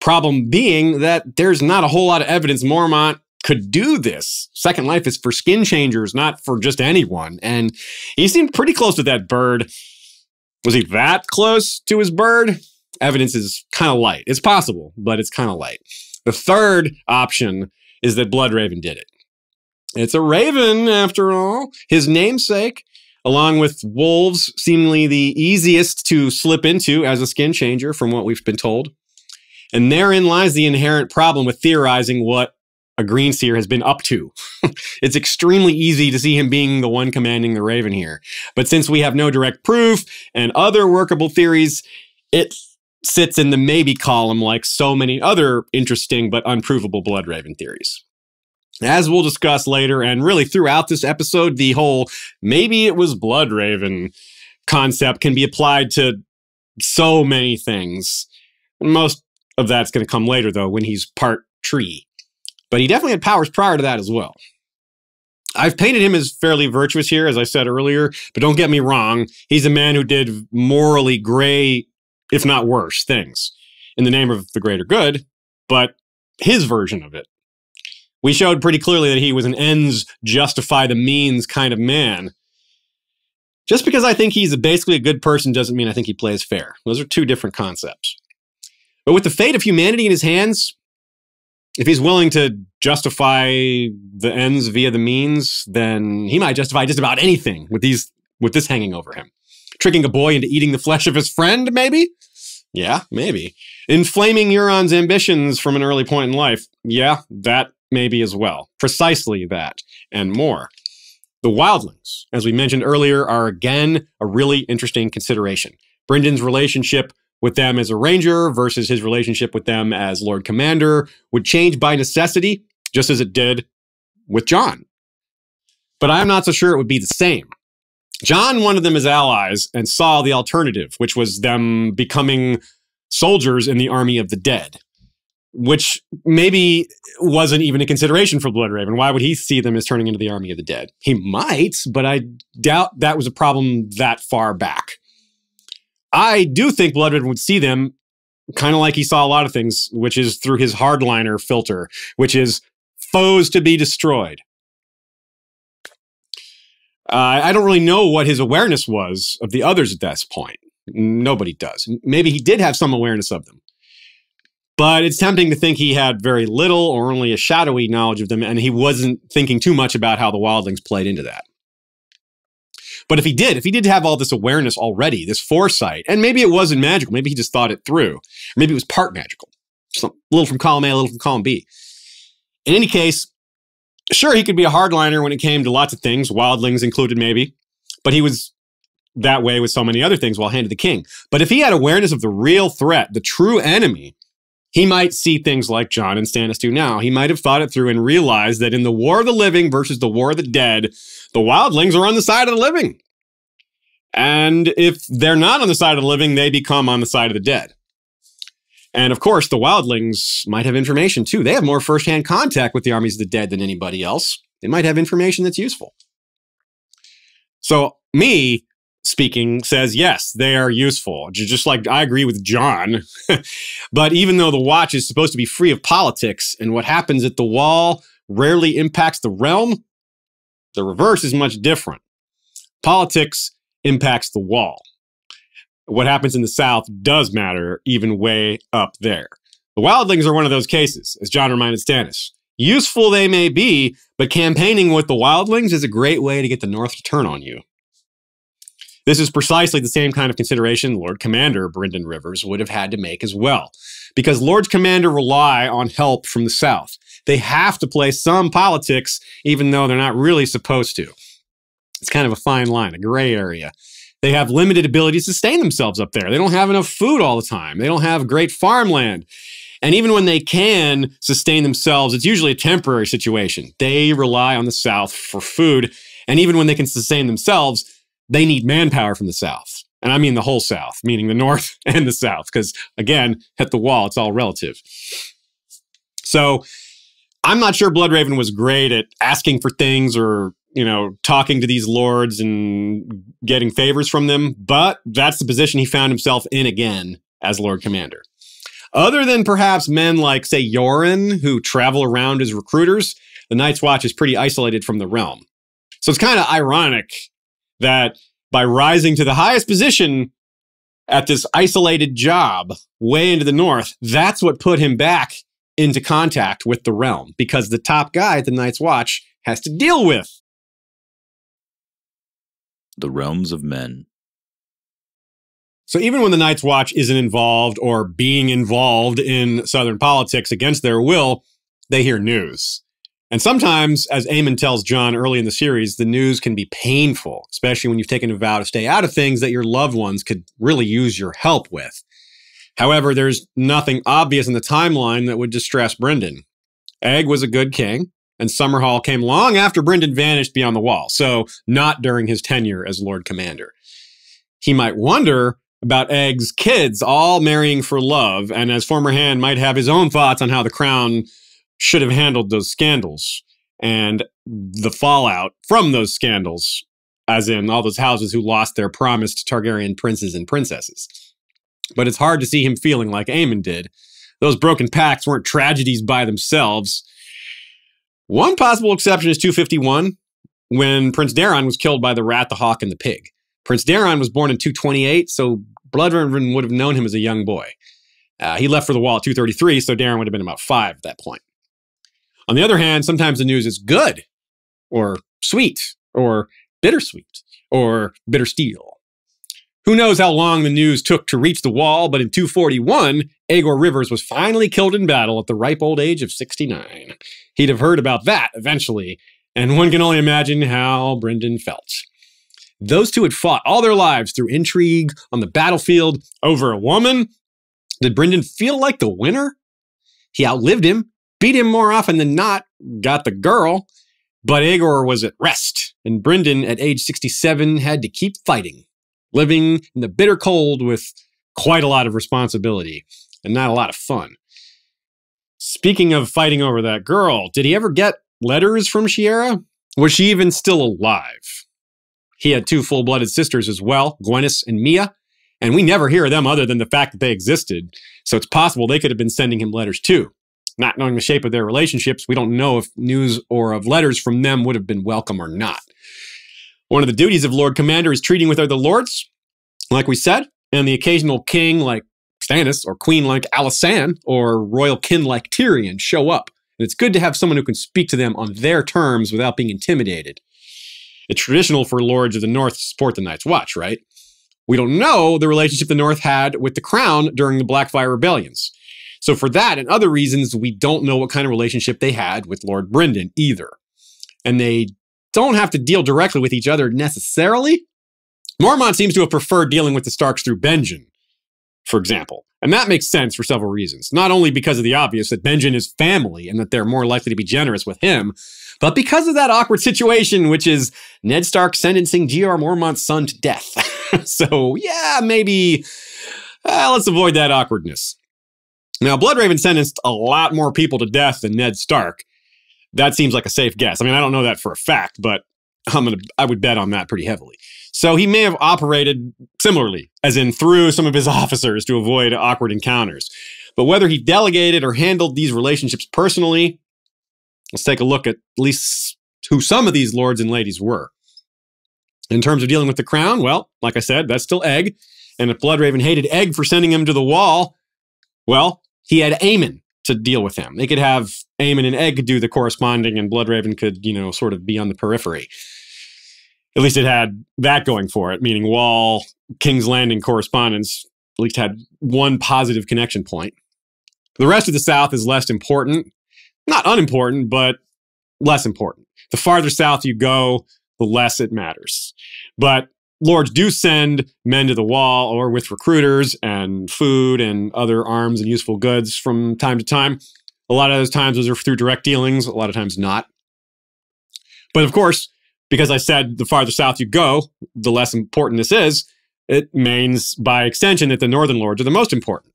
Problem being that there's not a whole lot of evidence Mormont could do this. Second life is for skin changers, not for just anyone. And he seemed pretty close to that bird. Was he that close to his bird? Evidence is kind of light. It's possible, but it's kind of light. The third option is that Bloodraven did it. It's a raven, after all. His namesake, along with wolves, seemingly the easiest to slip into as a skin changer from what we've been told. And therein lies the inherent problem with theorizing what a Greenseer has been up to. It's extremely easy to see him being the one commanding the raven here. But since we have no direct proof and other workable theories, it sits in the maybe column like so many other interesting but unprovable Bloodraven theories. As we'll discuss later, and really throughout this episode, the whole maybe it was Bloodraven concept can be applied to so many things. Most of that's going to come later, though, when he's part tree. But he definitely had powers prior to that as well. I've painted him as fairly virtuous here, as I said earlier, but don't get me wrong. He's a man who did morally gray, if not worse, things in the name of the greater good, but his version of it. We showed pretty clearly that he was an ends justify the means kind of man. Just because I think he's basically a good person doesn't mean I think he plays fair. Those are two different concepts. But with the fate of humanity in his hands, if he's willing to justify the ends via the means, then he might justify just about anything with this hanging over him. Tricking a boy into eating the flesh of his friend, maybe? Yeah, maybe. Inflaming Euron's ambitions from an early point in life? Yeah, that maybe as well. Precisely that, and more. The wildlings, as we mentioned earlier, are again a really interesting consideration. Brynden's relationship with them as a ranger versus his relationship with them as Lord Commander would change by necessity, just as it did with Jon. But I'm not so sure it would be the same. Jon wanted them as allies and saw the alternative, which was them becoming soldiers in the army of the dead, which maybe wasn't even a consideration for Bloodraven. Why would he see them as turning into the army of the dead? He might, but I doubt that was a problem that far back. I do think Bloodraven would see them kind of like he saw a lot of things, which is through his hardliner filter, which is foes to be destroyed. I don't really know what his awareness was of the others at this point. Nobody does. Maybe he did have some awareness of them. But it's tempting to think he had very little or only a shadowy knowledge of them, and he wasn't thinking too much about how the wildlings played into that. But if he did have all this awareness already, this foresight, and maybe it wasn't magical, maybe he just thought it through. Or maybe it was part magical. A little from column A, a little from column B. In any case, sure, he could be a hardliner when it came to lots of things, wildlings included maybe, but he was that way with so many other things while Hand of the King. But if he had awareness of the real threat, the true enemy, he might see things like Jon and Stannis do now. He might have thought it through and realized that in the War of the Living versus the War of the Dead, the wildlings are on the side of the living. And if they're not on the side of the living, they become on the side of the dead. And of course, the wildlings might have information too. They have more firsthand contact with the armies of the dead than anybody else. They might have information that's useful. So me speaking says, yes, they are useful. Just like I agree with Jon. But even though the Watch is supposed to be free of politics and what happens at the Wall rarely impacts the realm, the reverse is much different. Politics impacts the Wall. What happens in the South does matter, even way up there. The wildlings are one of those cases, as Jon reminded Stannis. Useful they may be, but campaigning with the wildlings is a great way to get the North to turn on you. This is precisely the same kind of consideration Lord Commander Brynden Rivers would have had to make as well, because Lords Commander rely on help from the South. They have to play some politics, even though they're not really supposed to. It's kind of a fine line, a gray area. They have limited ability to sustain themselves up there. They don't have enough food all the time. They don't have great farmland. And even when they can sustain themselves, it's usually a temporary situation. They rely on the South for food. And even when they can sustain themselves, they need manpower from the South. And I mean the whole South, meaning the North and the South, because again, at the wall, it's all relative. So I'm not sure Bloodraven was great at asking for things or, talking to these lords and getting favors from them, but that's the position he found himself in again as Lord Commander. Other than perhaps men like, say, Yoren, who travel around as recruiters, the Night's Watch is pretty isolated from the realm. So it's kind of ironic that by rising to the highest position at this isolated job way into the north, that's what put him back into contact with the realm, because the top guy at the Night's Watch has to deal with the realms of men. So even when the Night's Watch isn't involved or being involved in Southern politics against their will, they hear news. And sometimes, as Aemon tells Jon early in the series, the news can be painful, especially when you've taken a vow to stay out of things that your loved ones could really use your help with. However, there's nothing obvious in the timeline that would distress Brynden. Egg was a good king, and Summerhall came long after Brynden vanished beyond the wall, so not during his tenure as Lord Commander. He might wonder about Egg's kids all marrying for love, and as former hand might have his own thoughts on how the crown should have handled those scandals and the fallout from those scandals, as in all those houses who lost their promised Targaryen princes and princesses. But it's hard to see him feeling like Aemon did. Those broken pacts weren't tragedies by themselves. One possible exception is 251, when Prince Daeron was killed by the rat, the hawk, and the pig. Prince Daeron was born in 228, so Bloodraven would have known him as a young boy. He left for the wall at 233, so Daeron would have been about 5 at that point. On the other hand, sometimes the news is good, or sweet, or bittersweet, or bitter steel. Who knows how long the news took to reach the wall, but in 241, Aegor Rivers was finally killed in battle at the ripe old age of 69. He'd have heard about that eventually, and one can only imagine how Brynden felt. Those two had fought all their lives through intrigue on the battlefield over a woman. Did Brynden feel like the winner? He outlived him, beat him more often than not, got the girl, but Aegor was at rest, and Brynden, at age 67, had to keep fighting, living in the bitter cold with quite a lot of responsibility and not a lot of fun. Speaking of fighting over that girl, did he ever get letters from Shiera? Was she even still alive? He had 2 full-blooded sisters as well, Gwenys and Mia, and we never hear of them other than the fact that they existed, so it's possible they could have been sending him letters too. Not knowing the shape of their relationships, we don't know if news or of letters from them would have been welcome or not. One of the duties of Lord Commander is treating with other lords, like we said, and the occasional king like Stannis or queen like Alysanne or royal kin like Tyrion show up. And it's good to have someone who can speak to them on their terms without being intimidated. It's traditional for lords of the North to support the Night's Watch, right? We don't know the relationship the North had with the Crown during the Blackfyre rebellions. So for that and other reasons, we don't know what kind of relationship they had with Lord Brynden either. And they don't have to deal directly with each other necessarily. Mormont seems to have preferred dealing with the Starks through Benjen, for example. And that makes sense for several reasons. Not only because of the obvious that Benjen is family and that they're more likely to be generous with him, but because of that awkward situation, which is Ned Stark sentencing G.R. Mormont's son to death. So yeah, maybe let's avoid that awkwardness. Now, Bloodraven sentenced a lot more people to death than Ned Stark. That seems like a safe guess. I mean, I don't know that for a fact, but I would bet on that pretty heavily. So he may have operated similarly, as in through some of his officers to avoid awkward encounters. But whether he delegated or handled these relationships personally, let's take a look at least who some of these lords and ladies were. In terms of dealing with the crown, well, like I said, that's still Egg. And if Bloodraven hated Egg for sending him to the wall, well, he had Aemon to deal with him. They could have Aemon and Egg do the corresponding, and Bloodraven could, sort of be on the periphery. At least it had that going for it, meaning Wall, King's Landing correspondence at least had one positive connection point. The rest of the South is less important. Not unimportant, but less important. The farther south you go, the less it matters. But lords do send men to the Wall, or with recruiters and food and other arms and useful goods from time to time. A lot of those times those are through direct dealings, a lot of times not. But of course, because I said the farther south you go, the less important this is, it means by extension that the northern lords are the most important.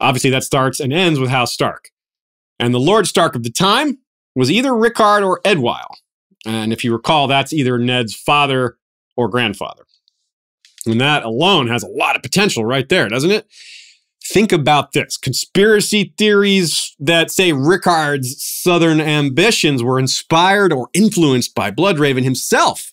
Obviously, that starts and ends with House Stark. And the Lord Stark of the time was either Rickard or Edwyle. And if you recall, that's either Ned's father or grandfather. And that alone has a lot of potential right there, doesn't it? Think about this. Conspiracy theories that say Rickard's southern ambitions were inspired or influenced by Bloodraven himself.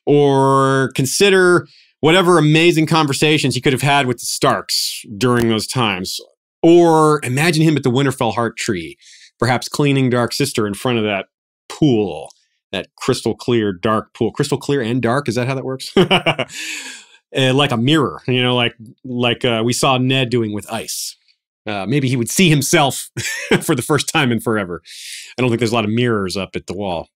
Or consider whatever amazing conversations he could have had with the Starks during those times. Or imagine him at the Winterfell Heart Tree, perhaps cleaning Dark Sister in front of that pool, that crystal clear, dark pool. Crystal clear and dark, is that how that works? Like a mirror, like we saw Ned doing with ice. Maybe he would see himself for the first time in forever. I don't think there's a lot of mirrors up at the Wall.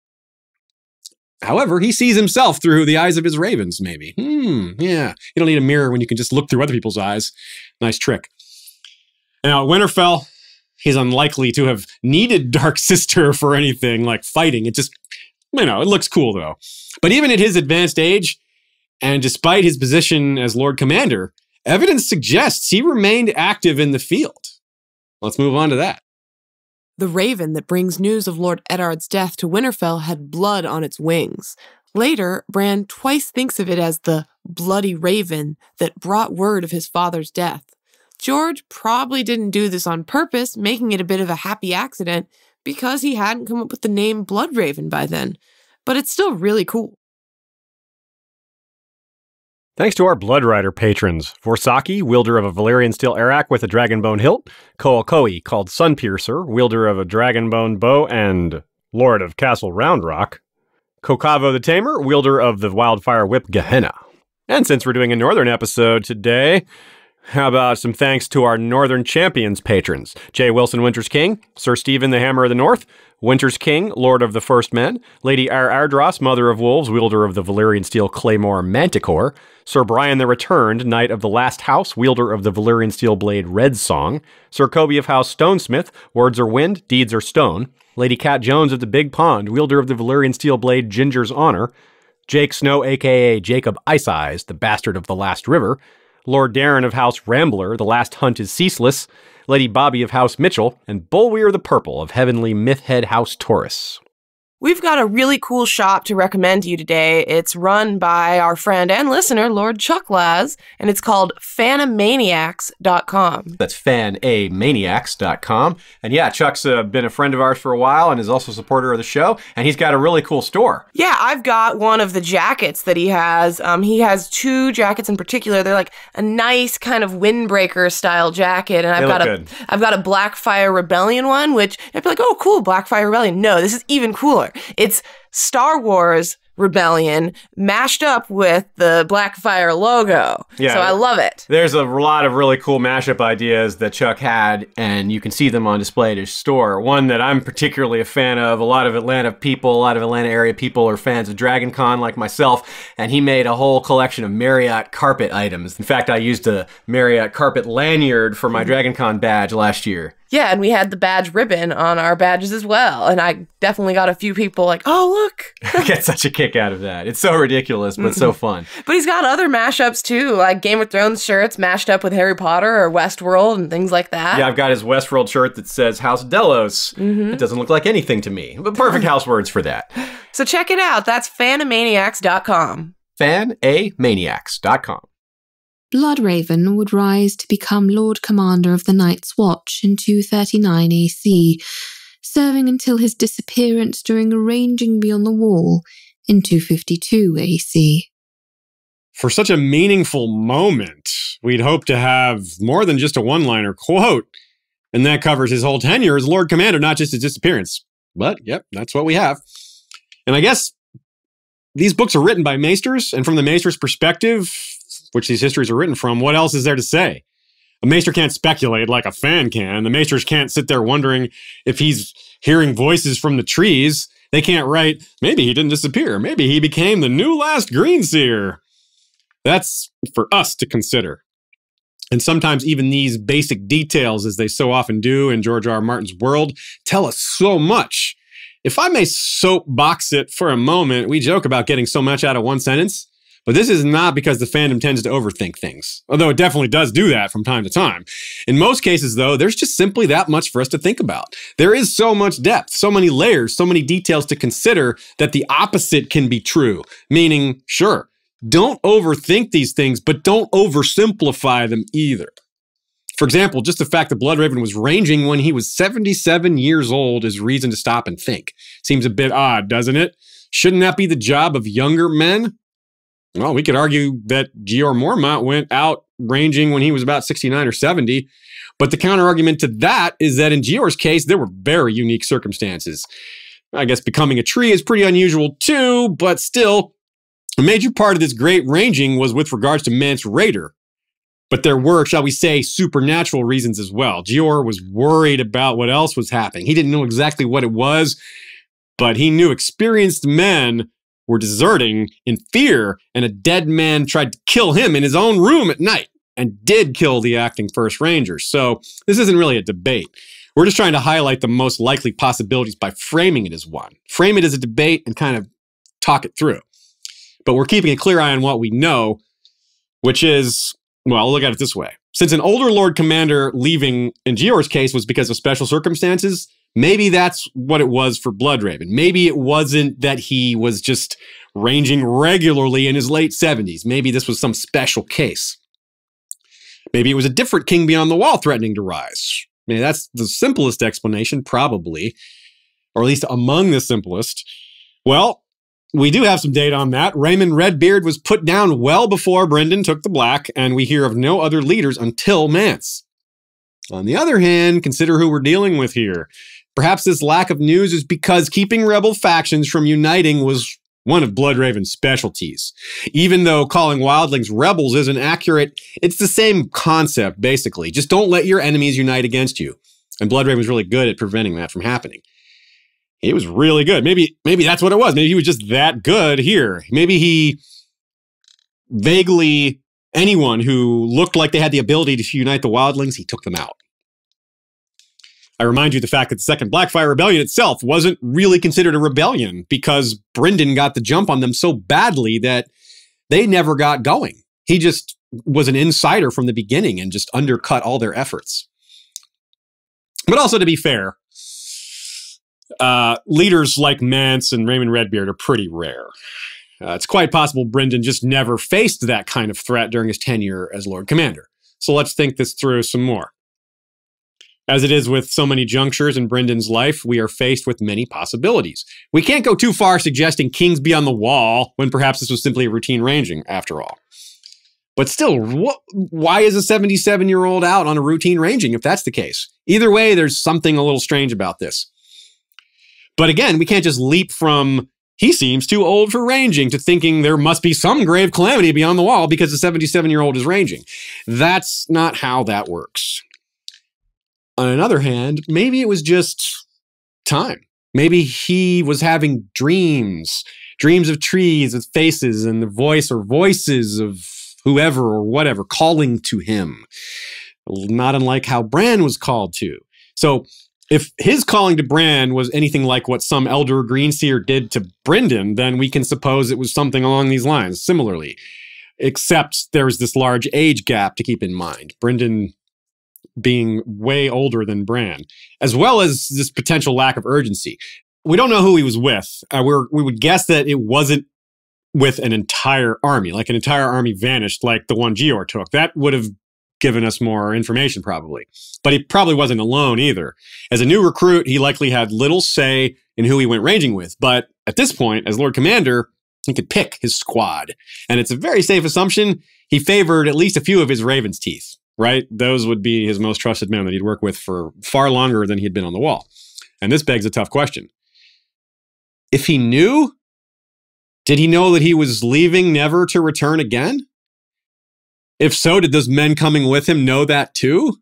However, he sees himself through the eyes of his ravens, maybe. Yeah. You don't need a mirror when you can just look through other people's eyes. Nice trick. Now, at Winterfell, he's unlikely to have needed Dark Sister for anything like fighting. It just, it looks cool, though. But even at his advanced age, and despite his position as Lord Commander, evidence suggests he remained active in the field. Let's move on to that. The raven that brings news of Lord Eddard's death to Winterfell had blood on its wings. Later, Bran twice thinks of it as the bloody raven that brought word of his father's death. George probably didn't do this on purpose, making it a bit of a happy accident, because he hadn't come up with the name Bloodraven by then. But it's still really cool. Thanks to our Blood Rider patrons, Vorsaki, wielder of a Valyrian steel arak with a dragonbone hilt, Koalkoi, called Sunpiercer, wielder of a dragonbone bow and lord of Castle Roundrock, Kokavo the Tamer, wielder of the wildfire whip Gehenna. And since we're doing a northern episode today, how about some thanks to our Northern Champions patrons? J. Wilson Winters King, Sir Stephen the Hammer of the North, Winters King, Lord of the First Men, Lady Ardros, Mother of Wolves, wielder of the Valyrian steel claymore Manticore, Sir Brian the Returned, Knight of the Last House, wielder of the Valyrian steel blade Red Song, Sir Kobe of House Stonesmith, words are wind, deeds are stone, Lady Cat Jones of the Big Pond, wielder of the Valyrian steel blade Ginger's Honor, Jake Snow, a.k.a. Jacob Ice Eyes, the bastard of the Last River, Lord Darren of House Rambler, the last hunt is ceaseless, Lady Bobby of House Mitchell, and Bulweir the Purple of heavenly Mythhead House Taurus. We've got a really cool shop to recommend to you today. It's run by our friend and listener, Lord Chuck Laz, and it's called Fanamaniacs.com. That's Fanamaniacs.com. And yeah, Chuck's been a friend of ours for a while and is also a supporter of the show, and he's got a really cool store. Yeah, I've got one of the jackets that he has. He has two jackets in particular. They're like a nice kind of windbreaker style jacket, and I've got a Blackfire Rebellion one, which I'd be like, oh, cool, Blackfire Rebellion. No, this is even cooler. It's Star Wars Rebellion mashed up with the Blackfire logo. Yeah, so I love it. There's a lot of really cool mashup ideas that Chuck had, and you can see them on display at his store. One that I'm particularly a fan of, a lot of Atlanta area people are fans of Dragon Con like myself, and he made a whole collection of Marriott carpet items. In fact, I used a Marriott carpet lanyard for my Dragon Con badge last year. Yeah, and we had the badge ribbon on our badges as well. And I definitely got a few people like, oh, look. I get such a kick out of that. It's so ridiculous, but so fun. But he's got other mashups, too, like Game of Thrones shirts mashed up with Harry Potter or Westworld and things like that. Yeah, I've got his Westworld shirt that says House Delos. It doesn't look like anything to me, but perfect house words for that. So check it out. That's Fanamaniacs.com. Fanamaniacs.com. Bloodraven would rise to become Lord Commander of the Night's Watch in 239 AC, serving until his disappearance during a ranging beyond the wall in 252 AC. For such a meaningful moment, we'd hope to have more than just a one-liner quote. And that covers his whole tenure as Lord Commander, not just his disappearance. But, yep, that's what we have. And I guess these books are written by Maesters, and from the Maester's perspective, which these histories are written from, what else is there to say? A Maester can't speculate like a fan can. The Maesters can't sit there wondering if he's hearing voices from the trees. They can't write, maybe he didn't disappear. Maybe he became the new last Greenseer. That's for us to consider. And sometimes even these basic details, as they so often do in George R. R. Martin's world, tell us so much. If I may soapbox it for a moment, we joke about getting so much out of one sentence, but this is not because the fandom tends to overthink things, although it definitely does do that from time to time. In most cases, though, there's just simply that much for us to think about. There is so much depth, so many layers, so many details to consider that the opposite can be true, meaning, sure, don't overthink these things, but don't oversimplify them either. For example, just the fact that Bloodraven was ranging when he was 77 years old is reason to stop and think. Seems a bit odd, doesn't it? Shouldn't that be the job of younger men? Well, we could argue that Jeor Mormont went out ranging when he was about 69 or 70, but the counter-argument to that is that in Jeor's case, there were very unique circumstances. I guess becoming a tree is pretty unusual too, but still, a major part of this great ranging was with regards to Mance Rayder. But there were, shall we say, supernatural reasons as well. Jeor was worried about what else was happening. He didn't know exactly what it was, but he knew experienced men were deserting in fear, and a dead man tried to kill him in his own room at night, and did kill the acting First Ranger. So this isn't really a debate. We're just trying to highlight the most likely possibilities by framing it as one. Frame it as a debate and kind of talk it through. But we're keeping a clear eye on what we know, which is, well, look at it this way. Since an older Lord Commander leaving in Jeor's case was because of special circumstances, maybe that's what it was for Bloodraven. Maybe it wasn't that he was just ranging regularly in his late 70s. Maybe this was some special case. Maybe it was a different king beyond the wall threatening to rise. Maybe that's the simplest explanation, probably, or at least among the simplest. Well, we do have some data on that. Raymond Redbeard was put down well before Brynden took the black, and we hear of no other leaders until Mance. On the other hand, consider who we're dealing with here. Perhaps this lack of news is because keeping rebel factions from uniting was one of Bloodraven's specialties. Even though calling wildlings rebels isn't accurate, it's the same concept, basically. Just don't let your enemies unite against you. And Bloodraven was really good at preventing that from happening. He was really good. Maybe that's what it was. Maybe he was just that good here. Maybe he vaguely, anyone who looked like they had the ability to unite the wildlings, he took them out. I remind you the fact that the Second Blackfire Rebellion itself wasn't really considered a rebellion because Brynden got the jump on them so badly that they never got going. He just was an insider from the beginning and just undercut all their efforts. But also, to be fair, leaders like Mance and Raymond Redbeard are pretty rare. It's quite possible Brynden just never faced that kind of threat during his tenure as Lord Commander. So let's think this through some more. As it is with so many junctures in Brynden's life, we are faced with many possibilities. We can't go too far suggesting kings beyond the wall when perhaps this was simply a routine ranging, after all. But still, why is a 77-year-old out on a routine ranging if that's the case? Either way, there's something a little strange about this. But again, we can't just leap from, he seems too old for ranging, to thinking there must be some grave calamity beyond the wall because the 77-year-old is ranging. That's not how that works. On another hand, maybe it was just time. Maybe he was having dreams of trees with faces and the voice or voices of whoever or whatever calling to him. Not unlike how Bran was called to. So if his calling to Bran was anything like what some elder Greenseer did to Brynden, then we can suppose it was something along these lines, similarly. Except there's this large age gap to keep in mind. Brynden being way older than Bran, as well as this potential lack of urgency. We don't know who he was with. We would guess that it wasn't with an entire army, like an entire army vanished like the one Jeor took. That would have given us more information probably. But he probably wasn't alone either. As a new recruit, he likely had little say in who he went ranging with. But at this point, as Lord Commander, he could pick his squad. And it's a very safe assumption he favored at least a few of his Raven's teeth. right? Those would be his most trusted men that he'd work with for far longer than he'd been on the wall. And this begs a tough question. If he knew, did he know that he was leaving never to return again? If so, did those men coming with him know that too?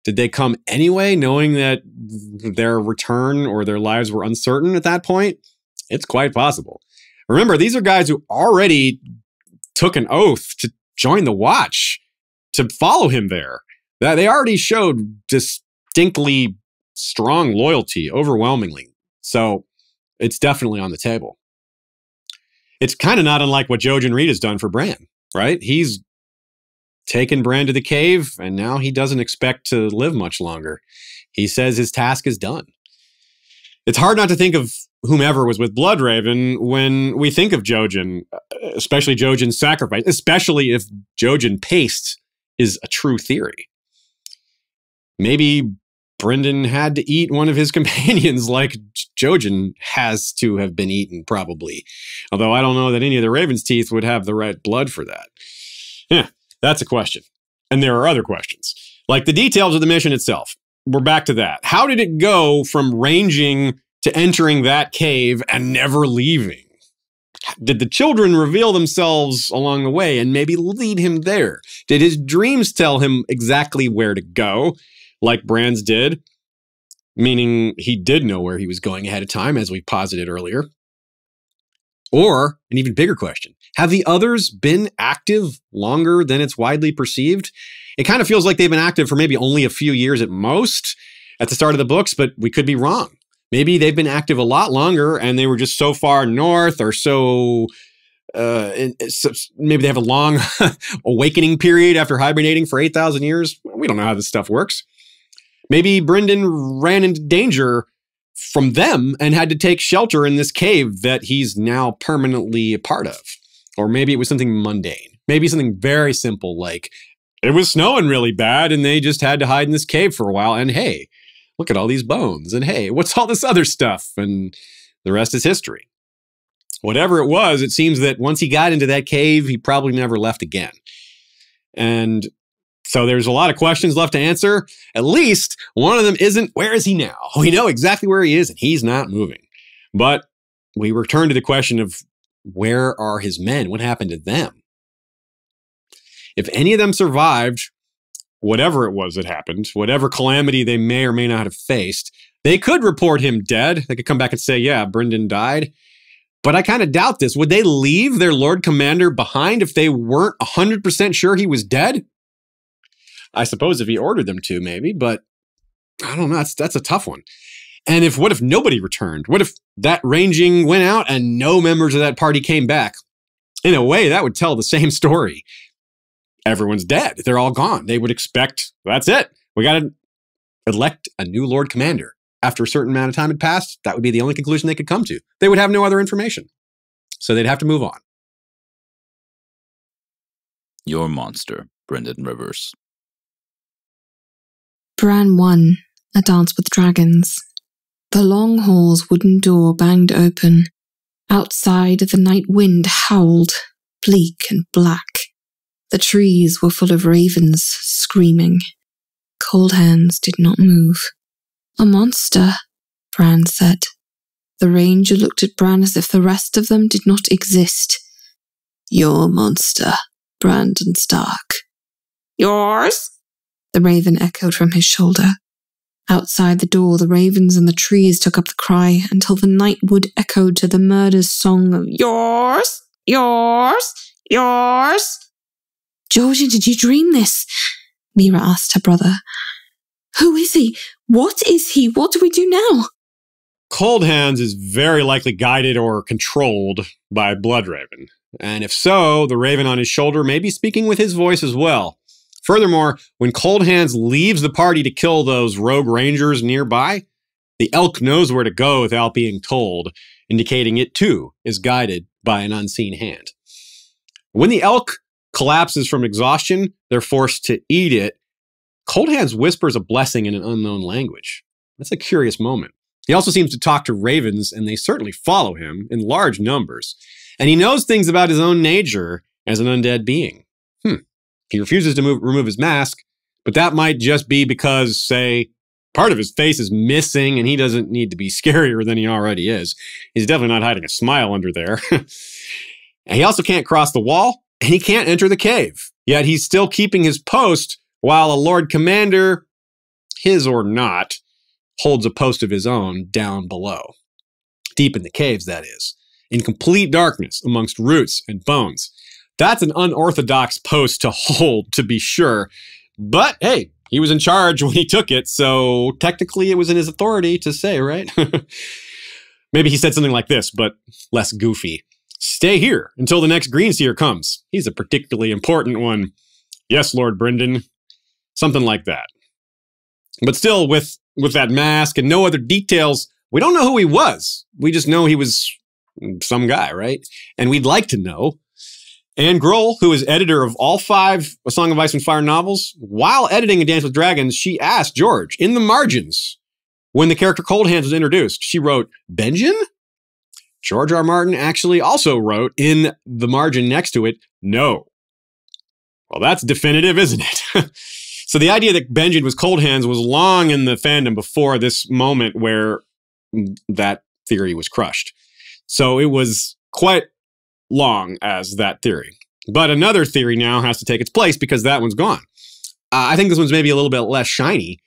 Did they come anyway, knowing that their return or their lives were uncertain at that point? It's quite possible. Remember, these are guys who already took an oath to join the Watch, to follow him there. They already showed distinctly strong loyalty, overwhelmingly. So it's definitely on the table. It's kind of not unlike what Jojen Reed has done for Bran, right? He's taken Bran to the cave, and now he doesn't expect to live much longer. He says his task is done. It's hard not to think of whomever was with Bloodraven when we think of Jojen, especially Jojen's sacrifice, especially if Jojen paced is a true theory. Maybe Brynden had to eat one of his companions like Jojen has to have been eaten, probably. Although I don't know that any of the Raven's teeth would have the right blood for that. Yeah, that's a question. And there are other questions, like the details of the mission itself. We're back to that. How did it go from ranging to entering that cave and never leaving? Did the children reveal themselves along the way and maybe lead him there? Did his dreams tell him exactly where to go, like Bran's did? Meaning he did know where he was going ahead of time, as we posited earlier. Or, an even bigger question, have the others been active longer than it's widely perceived? It kind of feels like they've been active for maybe only a few years at most at the start of the books, but we could be wrong. Maybe they've been active a lot longer and they were just so far north or maybe they have a long awakening period after hibernating for 8,000 years. We don't know how this stuff works. Maybe Brynden ran into danger from them and had to take shelter in this cave that he's now permanently a part of. Or maybe it was something mundane. Maybe something very simple like it was snowing really bad and they just had to hide in this cave for a while. And hey, look at all these bones. And hey, what's all this other stuff? And the rest is history. Whatever it was, it seems that once he got into that cave, he probably never left again. And so there's a lot of questions left to answer. At least one of them isn't, where is he now? We know exactly where he is and he's not moving. But we return to the question of where are his men? What happened to them? If any of them survived, whatever it was that happened, whatever calamity they may or may not have faced, they could report him dead. They could come back and say, yeah, Brynden died. But I kind of doubt this. Would they leave their Lord Commander behind if they weren't 100% sure he was dead? I suppose if he ordered them to, maybe, but I don't know. That's a tough one. And what if nobody returned? What if that ranging went out and no members of that party came back? In a way, that would tell the same story. Everyone's dead. They're all gone. They would expect, that's it. We got to elect a new Lord Commander. After a certain amount of time had passed, that would be the only conclusion they could come to. They would have no other information. So they'd have to move on. Your monster, Brynden Rivers. Bran 1, A Dance with Dragons. The long hall's wooden door banged open. Outside, the night wind howled, bleak and black. The trees were full of ravens screaming. Coldhands did not move. A monster, Bran said. The ranger looked at Bran as if the rest of them did not exist. Your monster, Brandon Stark. Yours? The raven echoed from his shoulder. Outside the door, the ravens and the trees took up the cry until the night wood echoed to the murder's song of yours, yours, yours. Georgia, did you dream this? Mira asked her brother. Who is he? What is he? What do we do now? Coldhands is very likely guided or controlled by Bloodraven. And if so, the raven on his shoulder may be speaking with his voice as well. Furthermore, when Coldhands leaves the party to kill those rogue rangers nearby, the elk knows where to go without being told, indicating it too is guided by an unseen hand. When the elk collapses from exhaustion, they're forced to eat it. Coldhands whispers a blessing in an unknown language. That's a curious moment. He also seems to talk to ravens, and they certainly follow him in large numbers. And he knows things about his own nature as an undead being. He refuses to remove his mask, But that might just be because, say, part of his face is missing and he doesn't need to be scarier than he already is. He's definitely not hiding a smile under there. And he also can't cross the wall and he can't enter the cave. Yet he's still keeping his post while a Lord Commander, his or not, holds a post of his own down below. Deep in the caves, that is. In complete darkness amongst roots and bones. That's an unorthodox post to hold, to be sure. But hey, he was in charge when he took it, so technically it was in his authority to say, right? Maybe he said something like this, but less goofy. Stay here until the next Greenseer comes. He's a particularly important one. Yes, Lord Brynden. Something like that. But still, with that mask and no other details, we don't know who he was. We just know he was some guy, right? And we'd like to know. Anne Grohl, who is editor of all 5 A Song of Ice and Fire novels, while editing A Dance with Dragons, she asked George, in the margins, when the character Coldhands was introduced, she wrote, Benjen? George R. Martin actually also wrote in the margin next to it, no. Well, that's definitive, isn't it? So the idea that Benjen was Coldhands was long in the fandom before this moment where that theory was crushed. So it was quite long as that theory. But another theory now has to take its place because that one's gone. I think this one's maybe a little bit less shiny,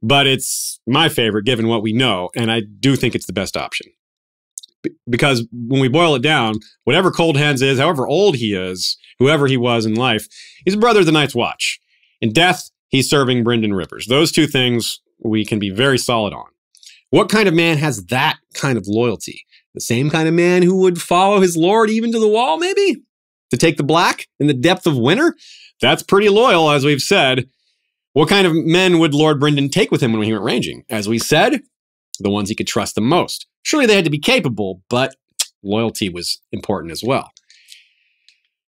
but it's my favorite given what we know, and I do think it's the best option. Because when we boil it down, whatever Coldhands is, however old he is, whoever he was in life, he's a brother of the Night's Watch. In death, he's serving Brynden Rivers. Those two things we can be very solid on. What kind of man has that kind of loyalty? The same kind of man who would follow his lord even to the wall, maybe? To take the black in the depth of winter? That's pretty loyal, as we've said. What kind of men would Lord Brynden take with him when he went ranging? As we said, the ones he could trust the most. Surely they had to be capable, but loyalty was important as well.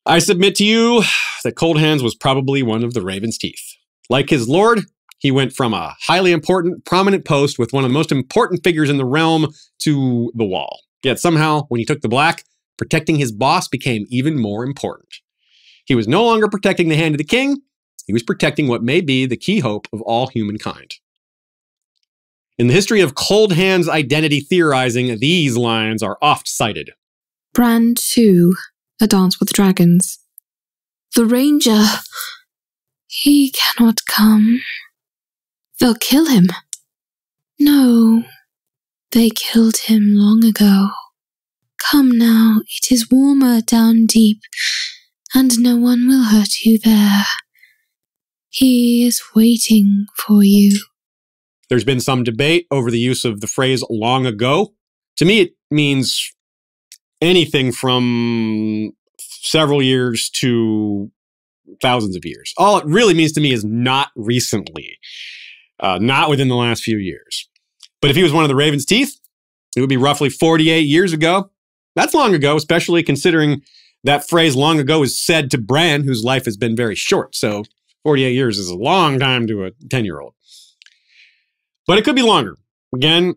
I submit to you that Coldhands was probably one of the Raven's teeth. Like his lord, he went from a highly important, prominent post with one of the most important figures in the realm to the wall. Yet somehow, when he took the black, protecting his boss became even more important. He was no longer protecting the hand of the king, he was protecting what may be the key hope of all humankind. In the history of Coldhands identity theorizing, these lines are oft cited. Bran 2, A Dance with Dragons. The Ranger, he cannot come. They'll kill him. No, they killed him long ago. Come now, it is warmer down deep, and no one will hurt you there. He is waiting for you. There's been some debate over the use of the phrase long ago. To me, it means anything from several years to thousands of years. All it really means to me is not recently, not within the last few years. But if he was one of the Raven's teeth, it would be roughly 48 years ago. That's long ago, especially considering that phrase long ago is said to Bran, whose life has been very short. So 48 years is a long time to a 10-year-old. But it could be longer. Again,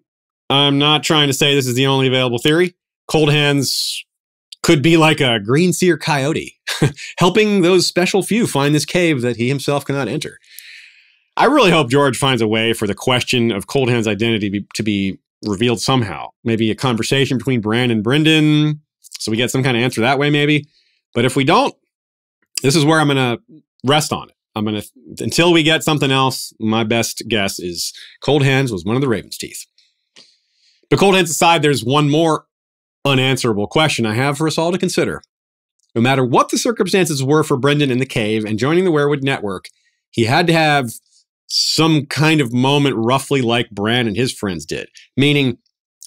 I'm not trying to say this is the only available theory. Coldhands could be like a Greenseer coyote, helping those special few find this cave that he himself cannot enter. I really hope George finds a way for the question of Coldhands' identity to be revealed somehow. Maybe a conversation between Bran and Brynden, so we get some kind of answer that way maybe. But if we don't, this is where I'm going to rest on it. Until we get something else, my best guess is Coldhands was one of the Raven's teeth. But Coldhands aside, there's one more unanswerable question I have for us all to consider. No matter what the circumstances were for Brynden in the cave and joining the Weirwood Network, he had to have some kind of moment roughly like Bran and his friends did. Meaning,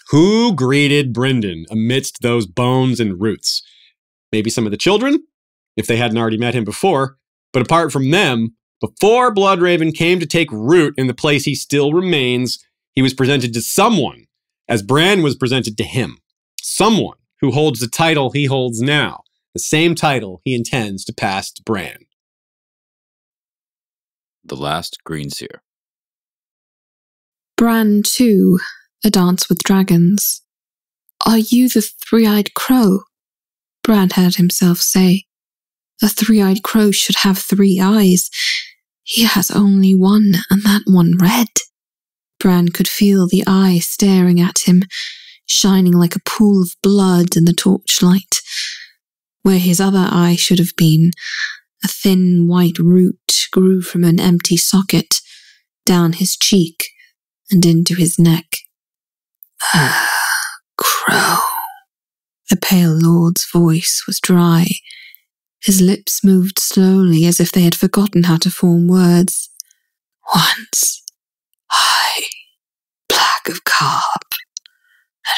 who greeted Brynden amidst those bones and roots? Maybe some of the children, if they hadn't already met him before. But apart from them, before Bloodraven came to take root in the place he still remains, he was presented to someone, as Bran was presented to him. Someone who holds the title he holds now, the same title he intends to pass to Bran. The Last Greenseer. Bran 2, A Dance with Dragons. Are you the three-eyed crow? Bran heard himself say. A three-eyed crow should have 3 eyes. He has only one, and that one red. Bran could feel the eye staring at him, shining like a pool of blood in the torchlight. Where his other eye should have been, a thin white root grew from an empty socket, down his cheek and into his neck. Crow. The pale lord's voice was dry. His lips moved slowly as if they had forgotten how to form words. Once, I, black of carb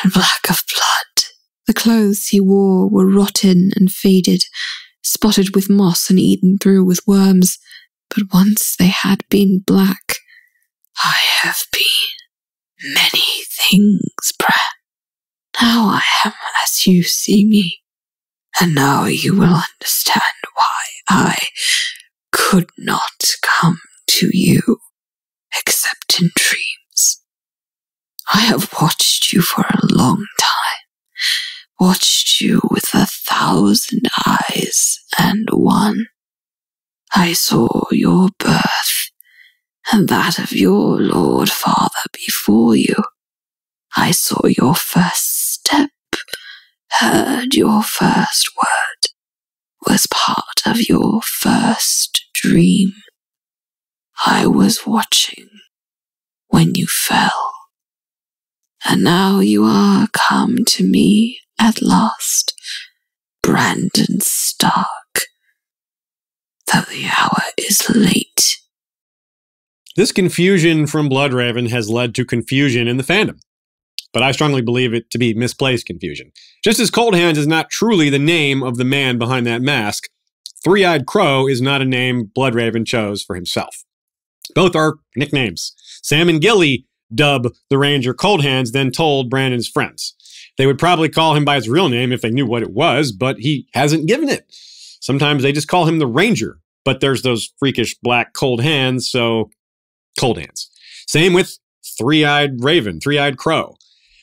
and black of blood. The clothes he wore were rotten and faded, spotted with moss and eaten through with worms, but once they had been black. I have been many things, Bran. Now I am as you see me, and now you will understand why I could not come to you except in dreams. I have watched you for a long time, watched you with 1,000 eyes and one. I saw your birth and that of your Lord Father before you. I saw your first step, heard your first word, was part of your first dream. I was watching when you fell, and now you are come to me at last, Brandon Stark, though the hour is late. This confusion from Bloodraven has led to confusion in the fandom, but I strongly believe it to be misplaced confusion. Just as Coldhands is not truly the name of the man behind that mask, Three-Eyed Crow is not a name Bloodraven chose for himself. Both are nicknames. Sam and Gilly dub the Ranger Coldhands, then told Brandon's friends. They would probably call him by his real name if they knew what it was, but he hasn't given it. Sometimes they just call him the Ranger, but there's those freakish black cold hands, so Coldhands. Same with Three-Eyed Raven, Three-Eyed Crow.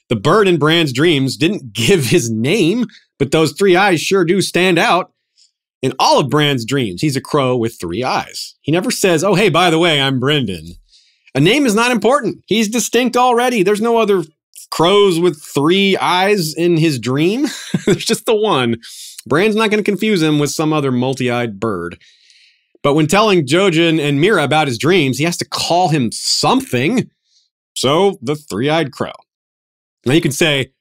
The bird in Bran's dreams didn't give his name, but those 3 eyes sure do stand out. In all of Bran's dreams, he's a crow with 3 eyes. He never says, oh, hey, by the way, I'm Brynden. A name is not important. He's distinct already. There's no other crows with 3 eyes in his dream. There's just the one. Bran's not going to confuse him with some other multi-eyed bird. But when telling Jojen and Mira about his dreams, he has to call him something. So, the 3-eyed crow. Now you can say,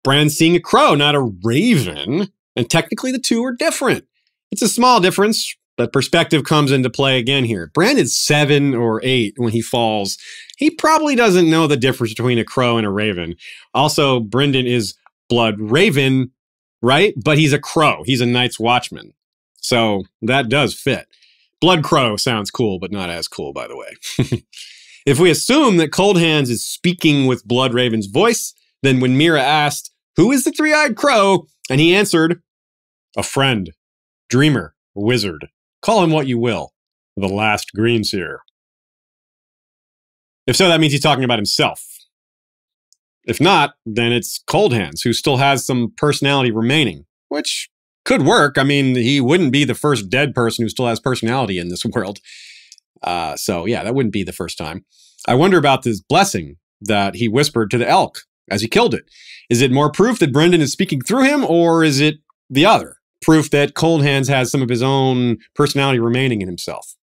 Bran's seeing a crow, not a raven, and technically the two are different. It's a small difference, but perspective comes into play again here. Bran is 7 or 8 when he falls. He probably doesn't know the difference between a crow and a raven. Also, Brynden is Bloodraven, right? But he's a crow. He's a Night's Watchman. So that does fit. Blood Crow sounds cool, but not as cool, by the way. If we assume that Coldhands is speaking with Bloodraven's voice, then when Mira asked, who is the 3-eyed crow? And he answered, a friend, dreamer, wizard. Call him what you will. The last Greenseer. If so, that means he's talking about himself. If not, then it's Coldhands, who still has some personality remaining, which could work. I mean, he wouldn't be the first dead person who still has personality in this world. So yeah, that wouldn't be the first time. I wonder about this blessing that he whispered to the elk as he killed it. Is it more proof that Brynden is speaking through him, or is it the other? Proof that Coldhands has some of his own personality remaining in himself.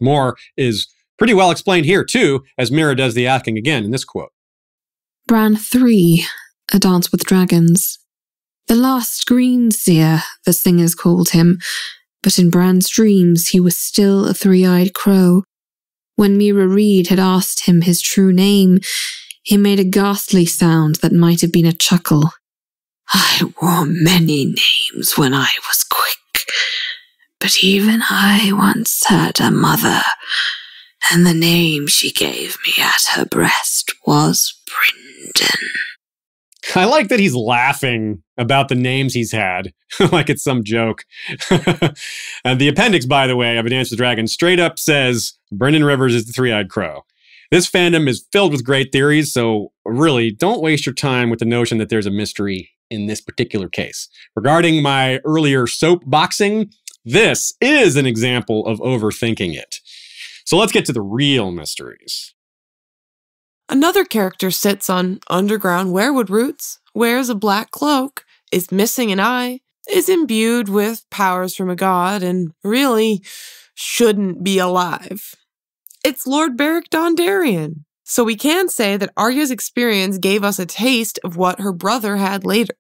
More is pretty well explained here, too, as Mira does the asking again in this quote. Bran 3, A Dance with Dragons. The last Greenseer, the singers called him, but in Bran's dreams he was still a 3-eyed crow. When Mira Reed had asked him his true name, he made a ghastly sound that might have been a chuckle. I wore many names when I was quick, but even I once had a mother, and the name she gave me at her breast was Brynden. I like that he's laughing about the names he's had, like it's some joke. And the appendix, by the way, of A Dance with Dragons straight up says Brynden Rivers is the 3-eyed crow. This fandom is filled with great theories, so really don't waste your time with the notion that there's a mystery in this particular case. Regarding my earlier soapboxing, this is an example of overthinking it. So let's get to the real mysteries. Another character sits on underground weirwood roots, wears a black cloak, is missing an eye, is imbued with powers from a god, and really shouldn't be alive. It's Lord Beric Dondarrion. So we can say that Arya's experience gave us a taste of what her brother had later.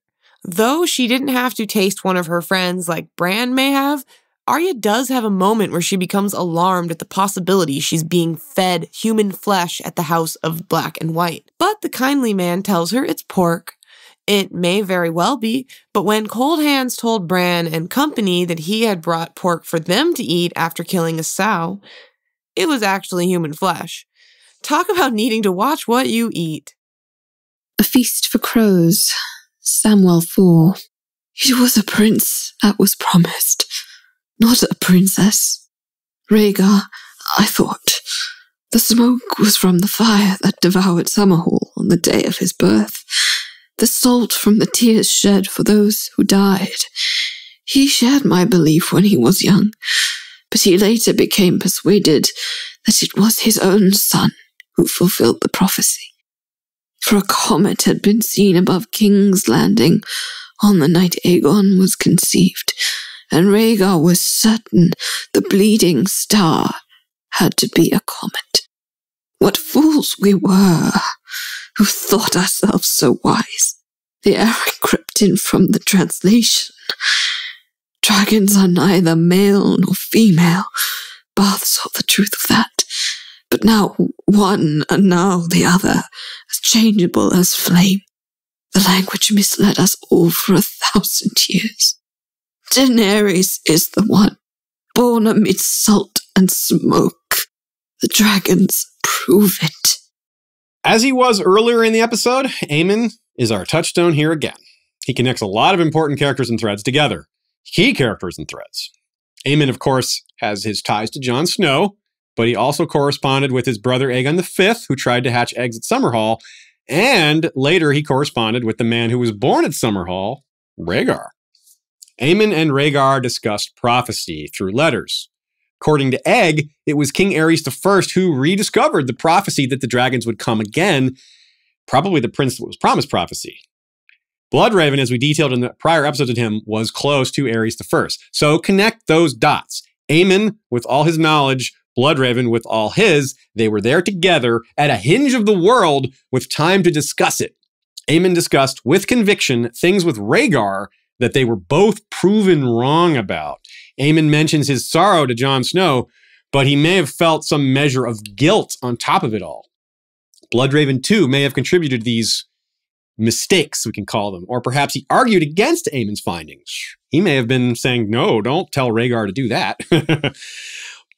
Though she didn't have to taste one of her friends like Bran may have, Arya does have a moment where she becomes alarmed at the possibility she's being fed human flesh at the House of Black and White. But the kindly man tells her it's pork. It may very well be, but when Coldhands told Bran and company that he had brought pork for them to eat after killing a sow, it was actually human flesh. Talk about needing to watch what you eat. A feast for crows, Samwell 4. It was a prince that was promised, not a princess. Rhaegar, I thought. The smoke was from the fire that devoured Summerhall on the day of his birth. The salt from the tears shed for those who died. He shared my belief when he was young, but he later became persuaded that it was his own son who fulfilled the prophecy. For a comet had been seen above King's Landing on the night Aegon was conceived, and Rhaegar was certain the bleeding star had to be a comet. What fools we were, who thought ourselves so wise. The error crept in from the translation. Dragons are neither male nor female. Bath saw the truth of that. But now one and now the other, as changeable as flame. The language misled us all for 1,000 years. Daenerys is the one, born amid salt and smoke. The dragons prove it. As he was earlier in the episode, Aemon is our touchstone here again. He connects a lot of important characters and threads together. Key characters and threads. Aemon, of course, has his ties to Jon Snow, but he also corresponded with his brother Aegon V, who tried to hatch eggs at Summerhall, and later he corresponded with the man who was born at Summerhall, Rhaegar. Aemon and Rhaegar discussed prophecy through letters. According to Egg, it was King Aerys I who rediscovered the prophecy that the dragons would come again, probably the Prince that was promised prophecy. Bloodraven, as we detailed in the prior episodes of him, was close to Aerys I. So connect those dots. Aemon, with all his knowledge, Bloodraven, with all his, they were there together at a hinge of the world with time to discuss it. Aemon discussed with conviction things with Rhaegar that they were both proven wrong about. Aemon mentions his sorrow to Jon Snow, but he may have felt some measure of guilt on top of it all. Bloodraven, too, may have contributed to these mistakes, we can call them, or perhaps he argued against Aemon's findings. He may have been saying, no, don't tell Rhaegar to do that.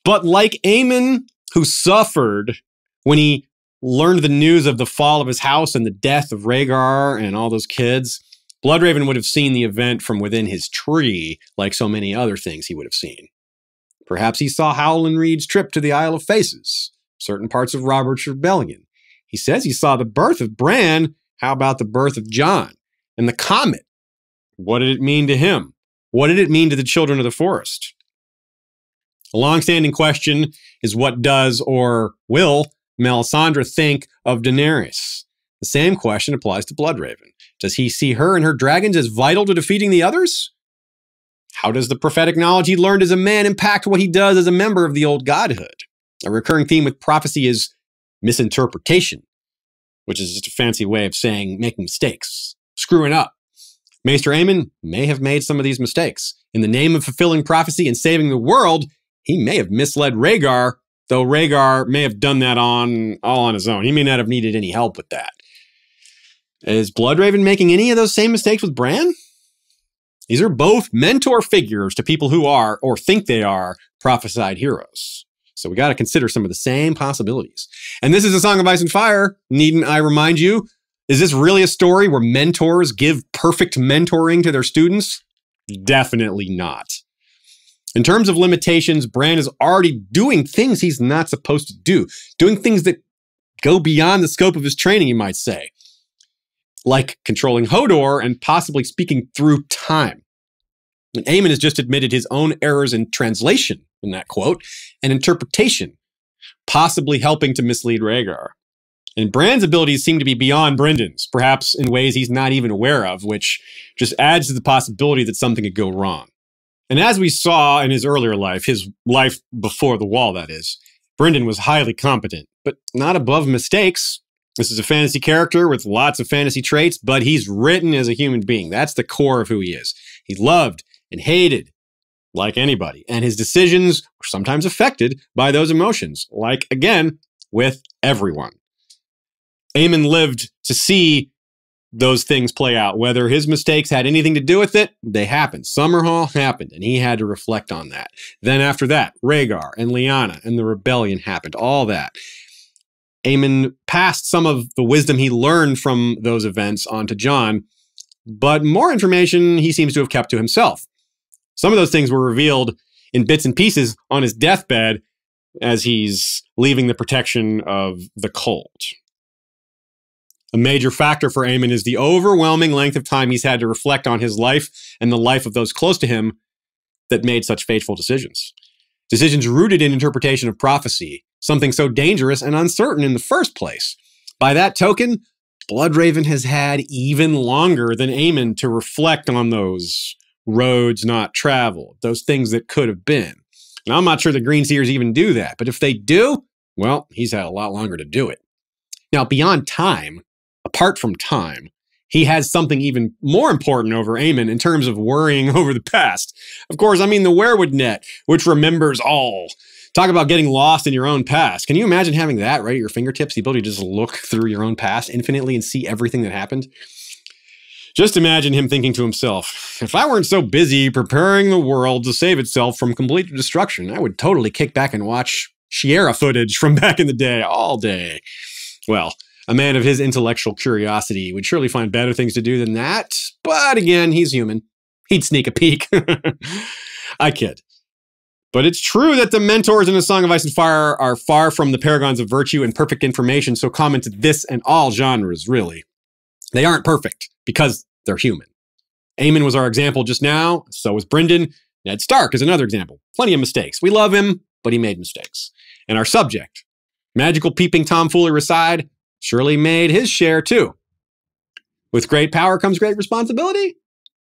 But like Aemon, who suffered when he learned the news of the fall of his house and the death of Rhaegar and all those kids, Bloodraven would have seen the event from within his tree, like so many other things he would have seen. Perhaps he saw Howland Reed's trip to the Isle of Faces, certain parts of Robert's Rebellion. He says he saw the birth of Bran. How about the birth of Jon? And the comet? What did it mean to him? What did it mean to the children of the forest? A long-standing question is, what does or will Melisandre think of Daenerys? The same question applies to Bloodraven. Does he see her and her dragons as vital to defeating the others? How does the prophetic knowledge he learned as a man impact what he does as a member of the old godhood? A recurring theme with prophecy is misinterpretation, which is just a fancy way of saying making mistakes, screwing up. Maester Aemon may have made some of these mistakes. In the name of fulfilling prophecy and saving the world, he may have misled Rhaegar, though Rhaegar may have done that all on his own. He may not have needed any help with that. Is Bloodraven making any of those same mistakes with Bran? These are both mentor figures to people who are, or think they are, prophesied heroes. So we got to consider some of the same possibilities. And this is A Song of Ice and Fire. Needn't I remind you? Is this really a story where mentors give perfect mentoring to their students? Definitely not. In terms of limitations, Bran is already doing things he's not supposed to do. Doing things that go beyond the scope of his training, you might say. Like controlling Hodor and possibly speaking through time. And Aemon has just admitted his own errors in translation in that quote and interpretation. possibly helping to mislead Rhaegar. And Bran's abilities seem to be beyond Bryndon's, perhaps in ways he's not even aware of, which just adds to the possibility that something could go wrong. And as we saw in his earlier life, his life before the wall, that is, Brynden was highly competent, but not above mistakes. This is a fantasy character with lots of fantasy traits, but he's written as a human being. That's the core of who he is. He loved and hated like anybody, and his decisions were sometimes affected by those emotions, like, again, with everyone. Aemon lived to see those things play out. Whether his mistakes had anything to do with it, they happened. Summerhall happened, and he had to reflect on that. Then after that, Rhaegar and Lyanna and the rebellion happened, all that. Aemon passed some of the wisdom he learned from those events on to Jon, but more information he seems to have kept to himself. Some of those things were revealed in bits and pieces on his deathbed as he's leaving the protection of the cold. A major factor for Aemon is the overwhelming length of time he's had to reflect on his life and the life of those close to him that made such fateful decisions. Decisions rooted in interpretation of prophecy, something so dangerous and uncertain in the first place. By that token, Bloodraven has had even longer than Aemon to reflect on those roads not traveled, those things that could have been. And I'm not sure the Greenseers even do that, but if they do, well, he's had a lot longer to do it. Now, beyond time, apart from time, he has something even more important over Aemon in terms of worrying over the past. Of course, I mean the weirwood net, which remembers all. Talk about getting lost in your own past. Can you imagine having that right at your fingertips? The ability to just look through your own past infinitely and see everything that happened? Just imagine him thinking to himself, if I weren't so busy preparing the world to save itself from complete destruction, I would totally kick back and watch Shiera footage from back in the day all day. Well, a man of his intellectual curiosity would surely find better things to do than that. But again, he's human. He'd sneak a peek. I kid. But it's true that the mentors in A Song of Ice and Fire are far from the paragons of virtue and perfect information so common to this and all genres, really. They aren't perfect because they're human. Aemon was our example just now. So was Brynden. Ned Stark is another example. Plenty of mistakes. We love him, but he made mistakes. And our subject, magical peeping tomfoolery aside, surely made his share too. With great power comes great responsibility?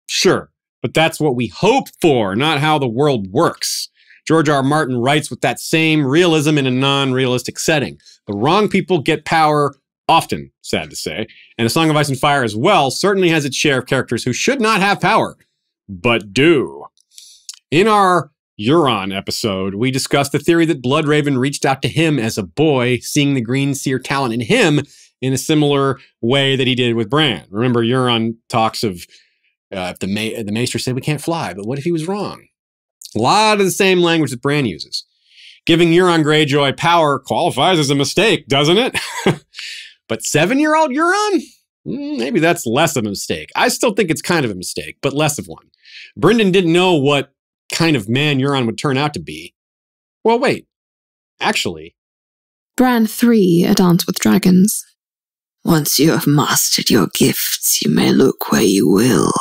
Sure, but that's what we hope for, not how the world works. George R. R. Martin writes with that same realism in a non-realistic setting. The wrong people get power often, sad to say, and A Song of Ice and Fire as well certainly has its share of characters who should not have power, but do. In our Euron episode, we discussed the theory that Bloodraven reached out to him as a boy, seeing the Greenseer talent in him in a similar way that he did with Bran. Remember, Euron talks of if the Maester said we can't fly, but what if he was wrong? A lot of the same language that Bran uses. Giving Euron Greyjoy power qualifies as a mistake, doesn't it? But 7-year-old Euron? Maybe that's less of a mistake. I still think it's kind of a mistake, but less of one. Brynden didn't know what kind of man Euron would turn out to be. Well, wait. Actually. Bran 3, A Dance with Dragons. Once you have mastered your gifts, you may look where you will,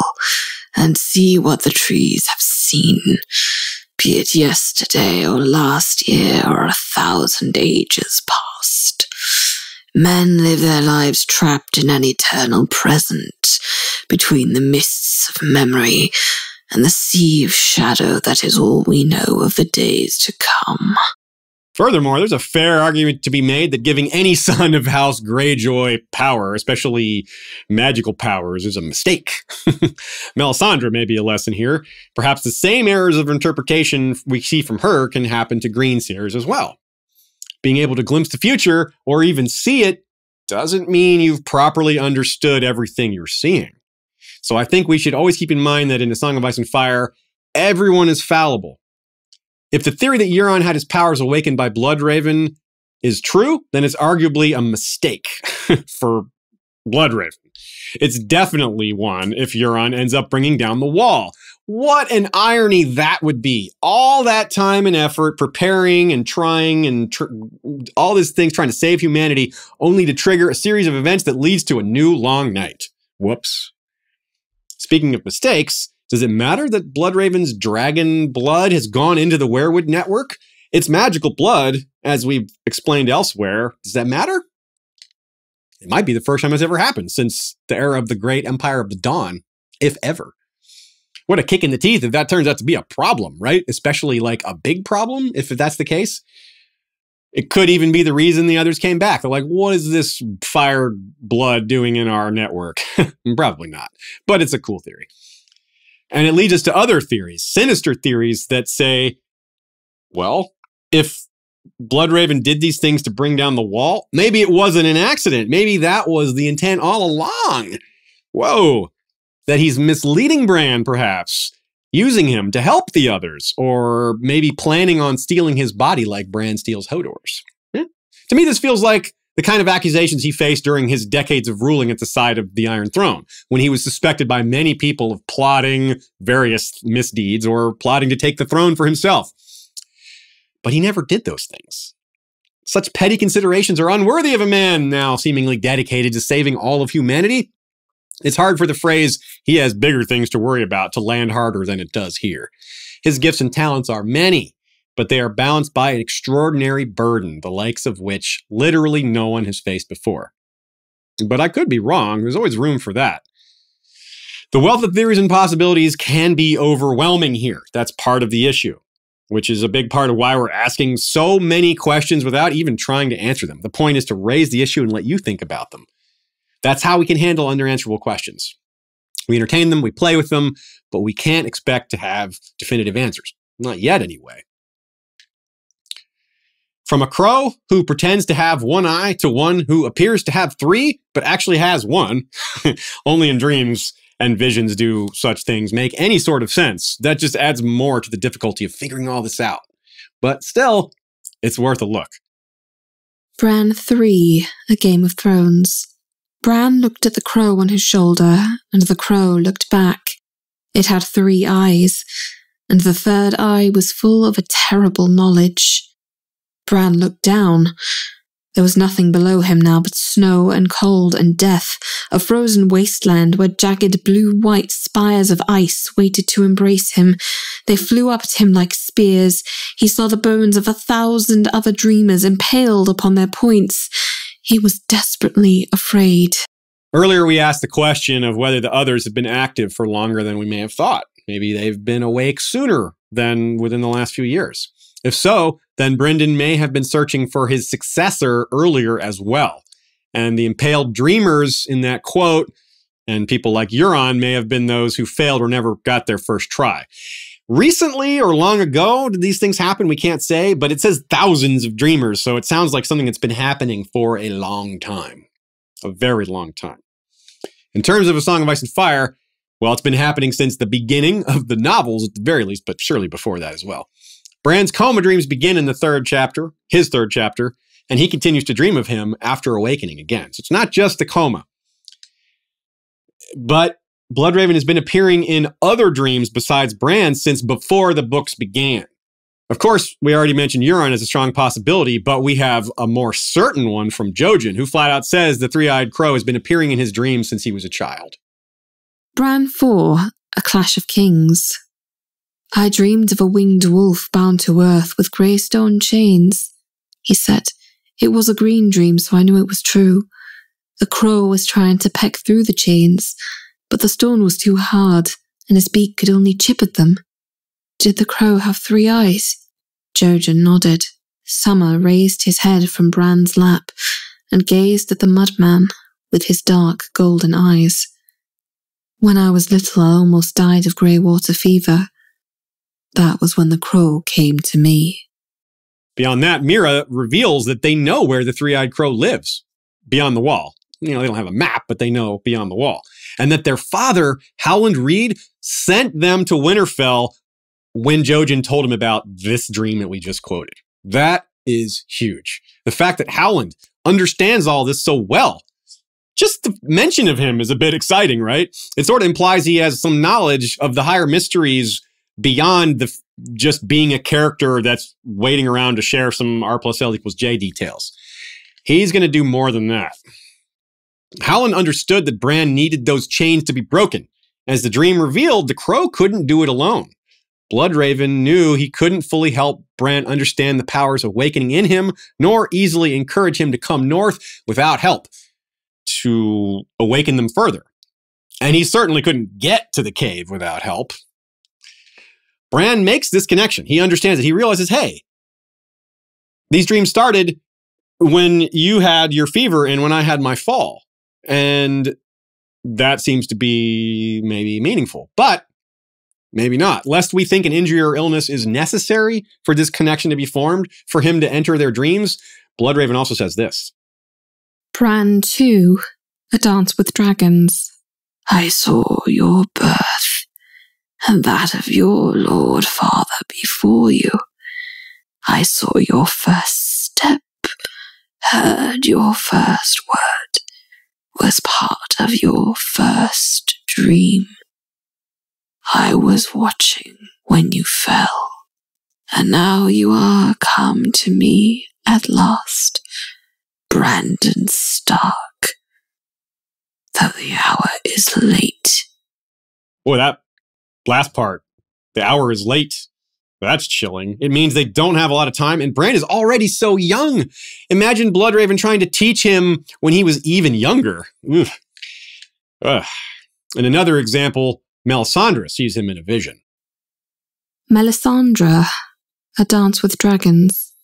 and see what the trees have seen, be it yesterday or last year or 1,000 ages past. Men live their lives trapped in an eternal present, between the mists of memory and the sea of shadow that is all we know of the days to come. Furthermore, there's a fair argument to be made that giving any son of House Greyjoy power, especially magical powers, is a mistake. Melisandre may be a lesson here. Perhaps the same errors of interpretation we see from her can happen to Greenseers as well. Being able to glimpse the future, or even see it, doesn't mean you've properly understood everything you're seeing. So I think we should always keep in mind that in A Song of Ice and Fire, everyone is fallible. If the theory that Euron had his powers awakened by Bloodraven is true, then it's arguably a mistake for Bloodraven. It's definitely one if Euron ends up bringing down the wall. What an irony that would be. All that time and effort preparing and trying and all these things trying to save humanity only to trigger a series of events that leads to a new long night. Whoops. Speaking of mistakes, does it matter that Bloodraven's dragon blood has gone into the weirwood network? It's magical blood, as we've explained elsewhere, does that matter? It might be the first time it's ever happened since the era of the Great Empire of the Dawn, if ever. What a kick in the teeth if that turns out to be a problem, right? Especially like a big problem, if that's the case. It could even be the reason the others came back. They're like, what is this fire blood doing in our network? Probably not, but it's a cool theory. And it leads us to other theories, sinister theories that say, well, if Bloodraven did these things to bring down the wall, maybe it wasn't an accident. Maybe that was the intent all along. Whoa. That he's misleading Bran, perhaps, using him to help the others, or maybe planning on stealing his body like Bran steals Hodor's. To me, this feels like the kind of accusations he faced during his decades of ruling at the side of the Iron Throne, when he was suspected by many people of plotting various misdeeds or plotting to take the throne for himself. But he never did those things. Such petty considerations are unworthy of a man now seemingly dedicated to saving all of humanity. It's hard for the phrase, he has bigger things to worry about, to land harder than it does here. His gifts and talents are many, but they are balanced by an extraordinary burden, the likes of which literally no one has faced before. But I could be wrong. There's always room for that. The wealth of theories and possibilities can be overwhelming here. That's part of the issue, which is a big part of why we're asking so many questions without even trying to answer them. The point is to raise the issue and let you think about them. That's how we can handle unanswerable questions. We entertain them, we play with them, but we can't expect to have definitive answers. Not yet, anyway. From a crow who pretends to have one eye to one who appears to have three, but actually has one, only in dreams and visions do such things make any sort of sense. That just adds more to the difficulty of figuring all this out. But still, it's worth a look. Bran 3, A Game of Thrones. Bran looked at the crow on his shoulder, and the crow looked back. It had 3 eyes, and the third eye was full of a terrible knowledge. Bran looked down. There was nothing below him now but snow and cold and death, a frozen wasteland where jagged blue-white spires of ice waited to embrace him. They flew up at him like spears. He saw the bones of 1,000 other dreamers impaled upon their points. He was desperately afraid. Earlier, we asked the question of whether the others have been active for longer than we may have thought. Maybe they've been awake sooner than within the last few years. If so, then Brynden may have been searching for his successor earlier as well. And the impaled dreamers in that quote, and people like Euron, may have been those who failed or never got their first try. Recently or long ago, did these things happen? We can't say, but it says thousands of dreamers, so it sounds like something that's been happening for a long time. A very long time. In terms of A Song of Ice and Fire, well, it's been happening since the beginning of the novels at the very least, but surely before that as well. Bran's coma dreams begin in the his third chapter, and he continues to dream of him after awakening again. So it's not just a coma. But Bloodraven has been appearing in other dreams besides Bran since before the books began. Of course, we already mentioned Euron as a strong possibility, but we have a more certain one from Jojen, who flat out says the Three-Eyed Crow has been appearing in his dreams since he was a child. Bran 4, A Clash of Kings. I dreamed of a winged wolf bound to earth with grey stone chains, he said. It was a green dream, so I knew it was true. The crow was trying to peck through the chains, but the stone was too hard, and his beak could only chip at them. Did the crow have 3 eyes? Jojen nodded. Summer raised his head from Bran's lap and gazed at the mudman with his dark golden eyes. When I was little, I almost died of grey water fever. That was when the crow came to me. Beyond that, Mira reveals that they know where the Three-Eyed Crow lives, beyond the wall. They don't have a map, but they know beyond the wall. And that their father, Howland Reed, sent them to Winterfell when Jojen told him about this dream that we just quoted. That is huge. The fact that Howland understands all this so well, just the mention of him is a bit exciting, right? It sort of implies he has some knowledge of the higher mysteries beyond just being a character that's waiting around to share some R+L=J details. He's going to do more than that. Howland understood that Bran needed those chains to be broken. As the dream revealed, the crow couldn't do it alone. Bloodraven knew he couldn't fully help Bran understand the powers awakening in him, nor easily encourage him to come north without help to awaken them further. And he certainly couldn't get to the cave without help. Bran makes this connection. He understands it. He realizes, hey, these dreams started when you had your fever and when I had my fall. And that seems to be maybe meaningful, but maybe not. Lest we think an injury or illness is necessary for this connection to be formed, for him to enter their dreams, Bloodraven also says this. Bran 2, A Dance with Dragons. I saw your birth, and that of your Lord Father before you. I saw your first step, heard your first word, was part of your first dream. I was watching when you fell, and now you are come to me at last, Brandon Stark. Though the hour is late. Boy, that last part, the hour is late. That's chilling. It means they don't have a lot of time, and Bran is already so young. Imagine Bloodraven trying to teach him when he was even younger. And another example, Melisandre sees him in a vision. Melisandre, A Dance with Dragons.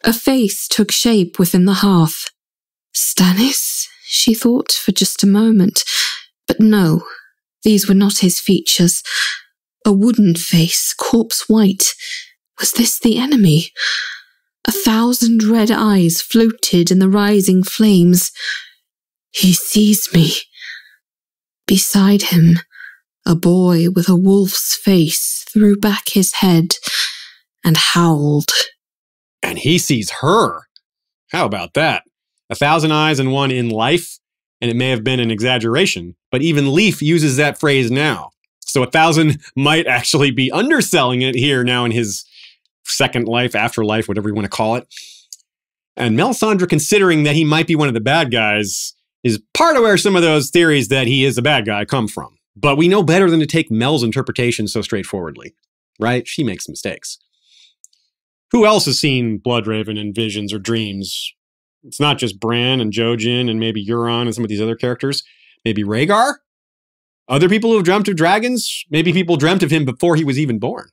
A face took shape within the hearth. Stannis, she thought for just a moment. But no, these were not his features. A wooden face, corpse white. Was this the enemy? 1,000 red eyes floated in the rising flames. He sees me. Beside him, a boy with a wolf's face threw back his head and howled. And he sees her. How about that? 1,000 eyes and one in life, and it may have been an exaggeration, but even Leaf uses that phrase now. So 1,000 might actually be underselling it here now in his second life, afterlife, whatever you want to call it. And Melisandre, considering that he might be one of the bad guys, is part of where some of those theories that he is a bad guy come from. But we know better than to take Mel's interpretation so straightforwardly, right? She makes mistakes. Who else has seen Bloodraven in visions or dreams? It's not just Bran and Jojen and maybe Euron and some of these other characters. Maybe Rhaegar? Other people who have dreamt of dragons? Maybe people dreamt of him before he was even born.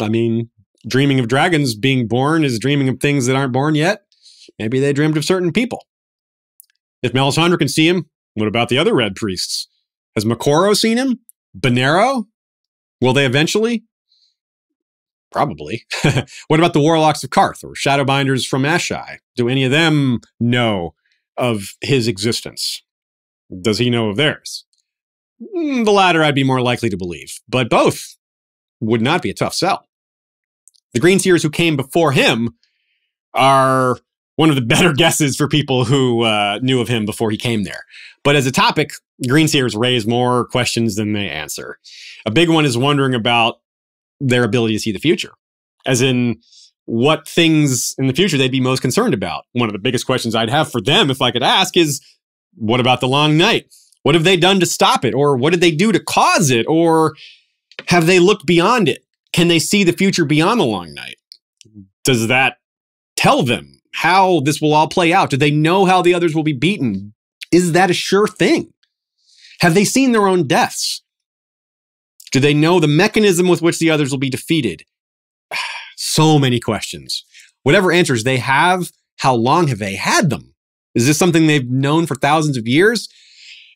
I mean, dreaming of dragons being born is dreaming of things that aren't born yet. Maybe they dreamed of certain people. If Melisandre can see him, what about the other red priests? Has Makoro seen him? Bonero? Will they eventually? Probably. What about the Warlocks of Karth or Shadowbinders from Ashai? Do any of them know of his existence? Does he know of theirs? The latter I'd be more likely to believe, but both would not be a tough sell. The Greenseers who came before him are one of the better guesses for people who knew of him before he came there. But as a topic, Greenseers raise more questions than they answer. A big one is wondering about their ability to see the future. As in, what things in the future they'd be most concerned about. One of the biggest questions I'd have for them, if I could ask, is what about the long night? What have they done to stop it? Or what did they do to cause it? Or have they looked beyond it? Can they see the future beyond the long night? Does that tell them how this will all play out? Do they know how the others will be beaten? Is that a sure thing? Have they seen their own deaths? Do they know the mechanism with which the others will be defeated? So many questions. Whatever answers they have, how long have they had them? Is this something they've known for thousands of years?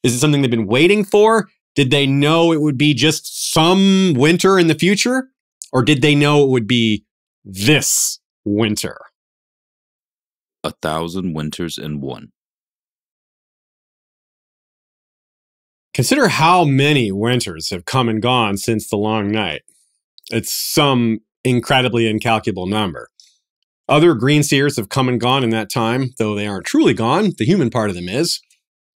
Is it something they've been waiting for? Did they know it would be just some winter in the future? Or did they know it would be this winter? 1,000 winters in one. Consider how many winters have come and gone since the long night. It's some incredibly incalculable number. Other Greenseers have come and gone in that time, though they aren't truly gone. The human part of them is,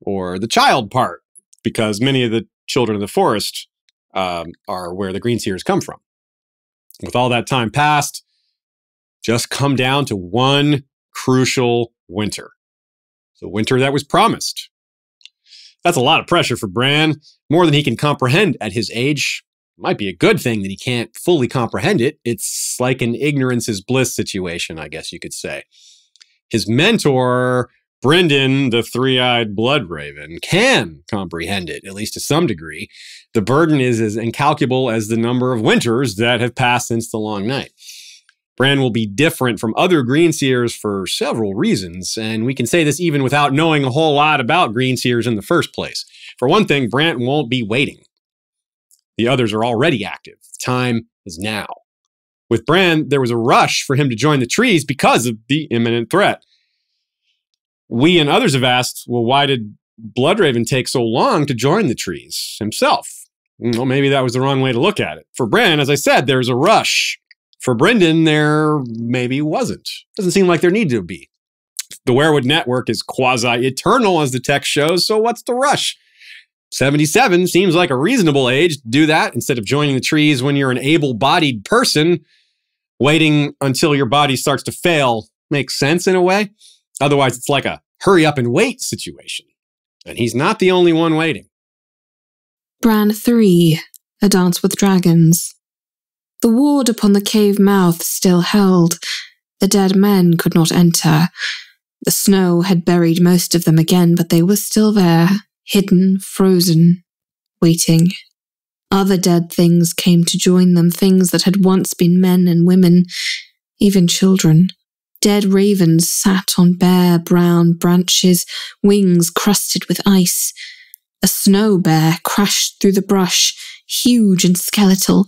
or the child part, because many of the children of the forest are where the Greenseers come from. With all that time passed, just come down to one crucial winter. The winter that was promised. That's a lot of pressure for Bran, more than he can comprehend at his age. might be a good thing that he can't fully comprehend it. It's like an ignorance is bliss situation, I guess you could say. His mentor, Brynden, the Three-Eyed Bloodraven, can comprehend it, at least to some degree. The burden is as incalculable as the number of winters that have passed since the Long Night. Bran will be different from other Greenseers for several reasons, and we can say this even without knowing a whole lot about Greenseers in the first place. For one thing, Bran won't be waiting. The others are already active. Time is now. With Bran, there was a rush for him to join the trees because of the imminent threat. We and others have asked, well, why did Bloodraven take so long to join the trees himself? Well, maybe that was the wrong way to look at it. For Bran, as I said, there's a rush. For Brynden, there maybe wasn't. Doesn't seem like there needed to be. The Weirwood network is quasi-eternal, as the text shows, so what's the rush? 77 seems like a reasonable age to do that instead of joining the trees when you're an able-bodied person. Waiting until your body starts to fail makes sense in a way. Otherwise, it's like a hurry up and wait situation. And he's not the only one waiting. Bran 3, A Dance with Dragons. The ward upon the cave mouth still held. The dead men could not enter. The snow had buried most of them again, but they were still there, hidden, frozen, waiting. Other dead things came to join them, things that had once been men and women, even children. Dead ravens sat on bare brown branches, wings crusted with ice. A snow bear crashed through the brush, huge and skeletal,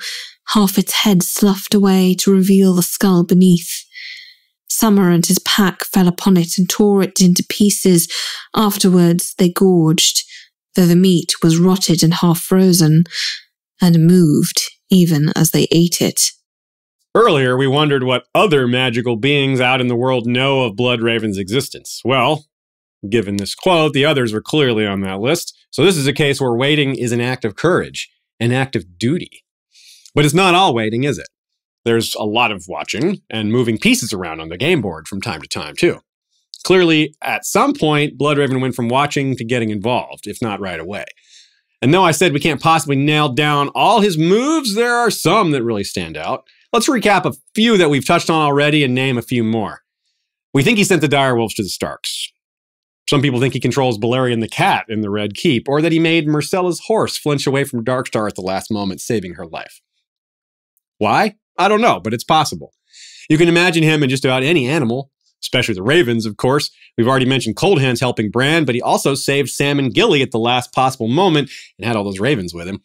half its head sloughed away to reveal the skull beneath. Summer and his pack fell upon it and tore it into pieces. Afterwards they gorged, though the meat was rotted and half frozen, and moved even as they ate it. Earlier, we wondered what other magical beings out in the world know of Bloodraven's existence. Well, given this quote, the others were clearly on that list. So this is a case where waiting is an act of courage, an act of duty. But it's not all waiting, is it? There's a lot of watching and moving pieces around on the game board from time to time, too. Clearly, at some point, Bloodraven went from watching to getting involved, if not right away. And though I said we can't possibly nail down all his moves, there are some that really stand out. Let's recap a few that we've touched on already and name a few more. We think he sent the direwolves to the Starks. Some people think he controls Balerion the cat in the Red Keep, or that he made Myrcella's horse flinch away from Darkstar at the last moment, saving her life. Why? I don't know, but it's possible. You can imagine him in just about any animal, especially the ravens, of course. We've already mentioned Coldhands helping Bran, but he also saved Sam and Gilly at the last possible moment and had all those ravens with him.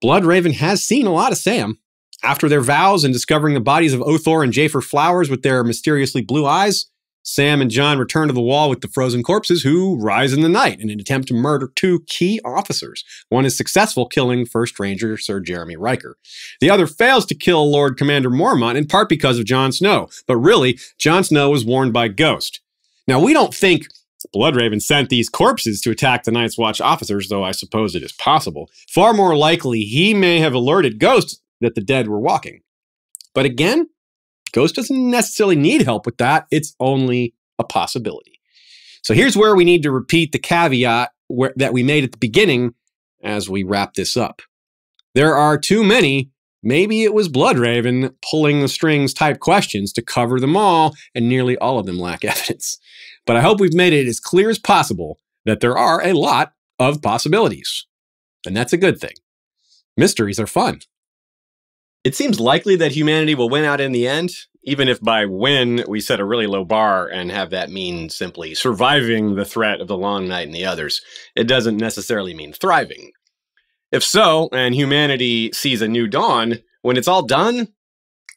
Bloodraven has seen a lot of Sam. After their vows and discovering the bodies of Othor and Jafer Flowers with their mysteriously blue eyes, Sam and Jon return to the wall with the frozen corpses who rise in the night in an attempt to murder two key officers. One is successful, killing First Ranger Sir Jeremy Riker. The other fails to kill Lord Commander Mormont, in part because of Jon Snow. But really, Jon Snow was warned by Ghost. Now, we don't think Bloodraven sent these corpses to attack the Night's Watch officers, though I suppose it is possible. Far more likely, he may have alerted Ghost that the dead were walking. But again, Ghost doesn't necessarily need help with that. It's only a possibility. So here's where we need to repeat the caveat that we made at the beginning as we wrap this up. There are too many, maybe it was Bloodraven pulling the strings type questions to cover them all, and nearly all of them lack evidence. But I hope we've made it as clear as possible that there are a lot of possibilities. And that's a good thing. Mysteries are fun. It seems likely that humanity will win out in the end, even if by win we set a really low bar and have that mean simply surviving the threat of the Long Night and the others. It doesn't necessarily mean thriving. If so, and humanity sees a new dawn, when it's all done,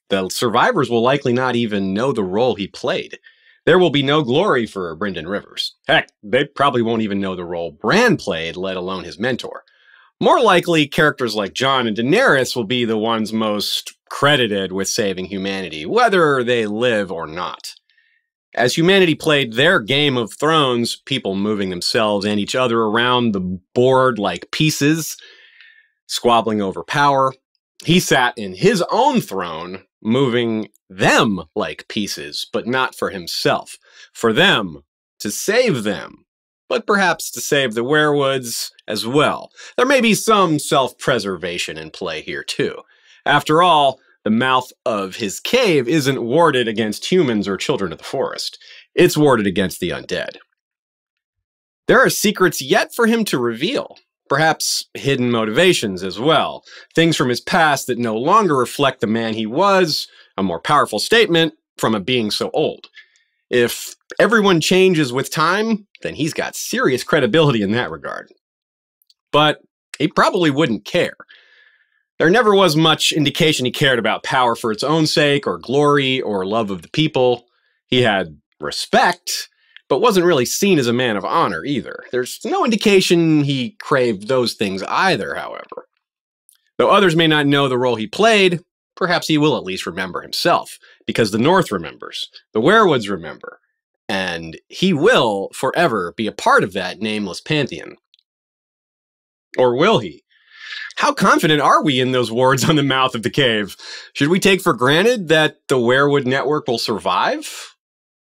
the survivors will likely not even know the role he played. There will be no glory for Brynden Rivers. Heck, they probably won't even know the role Bran played, let alone his mentor. More likely, characters like Jon and Daenerys will be the ones most credited with saving humanity, whether they live or not. As humanity played their Game of Thrones, people moving themselves and each other around the board like pieces, squabbling over power, he sat in his own throne, moving them like pieces, but not for himself, for them, to save them. but perhaps to save the werewoods as well. There may be some self-preservation in play here too. After all, the mouth of his cave isn't warded against humans or children of the forest. It's warded against the undead. There are secrets yet for him to reveal. Perhaps hidden motivations as well. Things from his past that no longer reflect the man he was, a more powerful statement from a being so old. If everyone changes with time, then he's got serious credibility in that regard. But he probably wouldn't care. There never was much indication he cared about power for its own sake, or glory, or love of the people. He had respect, but wasn't really seen as a man of honor either. There's no indication he craved those things either, however. Though others may not know the role he played, perhaps he will at least remember himself, because the North remembers, the werewoods remember, and he will forever be a part of that nameless pantheon. Or will he? How confident are we in those wards on the mouth of the cave? Should we take for granted that the werewood network will survive?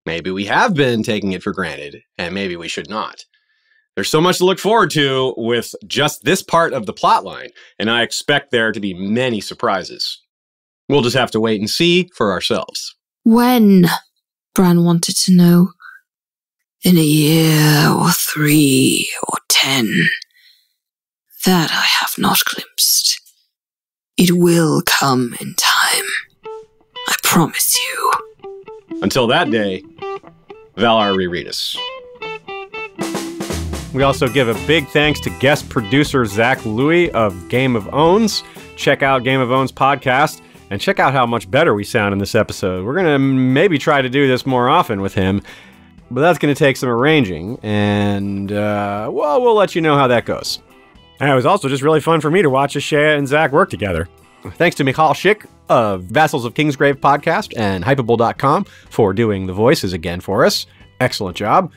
Maybe we have been taking it for granted, and maybe we should not. There's so much to look forward to with just this part of the plotline, and I expect there to be many surprises. We'll just have to wait and see for ourselves. When? Bran wanted to know. In a year, or 3, or 10. That I have not glimpsed. It will come in time. I promise you. Until that day, Valar Rereadus. We also give a big thanks to guest producer Zach Louie of Game of Owns. Check out Game of Owns podcast and check out how much better we sound in this episode. We're going to maybe try to do this more often with him, but that's going to take some arranging, and, well, we'll let you know how that goes. And it was also just really fun for me to watch Ashea and Zach work together. Thanks to Michal Schick of Vassals of Kingsgrave podcast and Hypable.com for doing the voices again for us. Excellent job.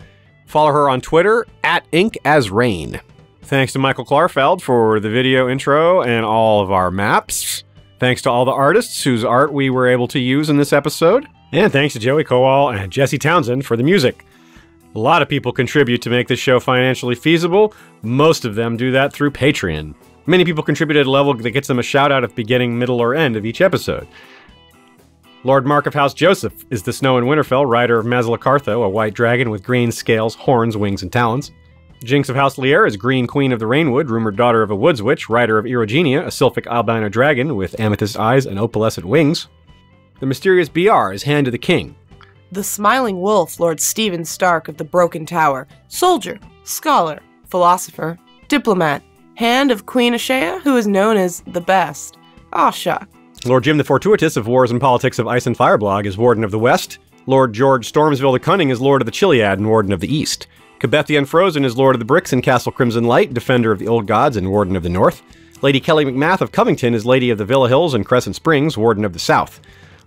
Follow her on Twitter @InkAsRain. Thanks to Michael Klarfeld for the video intro and all of our maps. Thanks to all the artists whose art we were able to use in this episode. And thanks to Joey Kowal and Jesse Townsend for the music. A lot of people contribute to make this show financially feasible. Most of them do that through Patreon. Many people contribute at a level that gets them a shout out at the beginning, middle, or end of each episode. Lord Mark of House Joseph is the Snow in Winterfell, rider of Mazalacartho, a white dragon with green scales, horns, wings, and talons. Jinx of House Lier is Green Queen of the Rainwood, rumored daughter of a woods witch, rider of Erogenia, a sylphic albino dragon with amethyst eyes and opalescent wings. The mysterious BR is Hand of the King. The Smiling Wolf, Lord Stephen Stark of the Broken Tower, soldier, scholar, philosopher, diplomat, hand of Queen Ashea, who is known as the best. Aw, shuck. Lord Jim the Fortuitous of Wars and Politics of Ice and Fire blog is Warden of the West. Lord George Stormsville the Cunning is Lord of the Chiliad and Warden of the East. Kebeth the Unfrozen is Lord of the Bricks in Castle Crimson Light, Defender of the Old Gods and Warden of the North. Lady Kelly McMath of Covington is Lady of the Villa Hills and Crescent Springs, Warden of the South.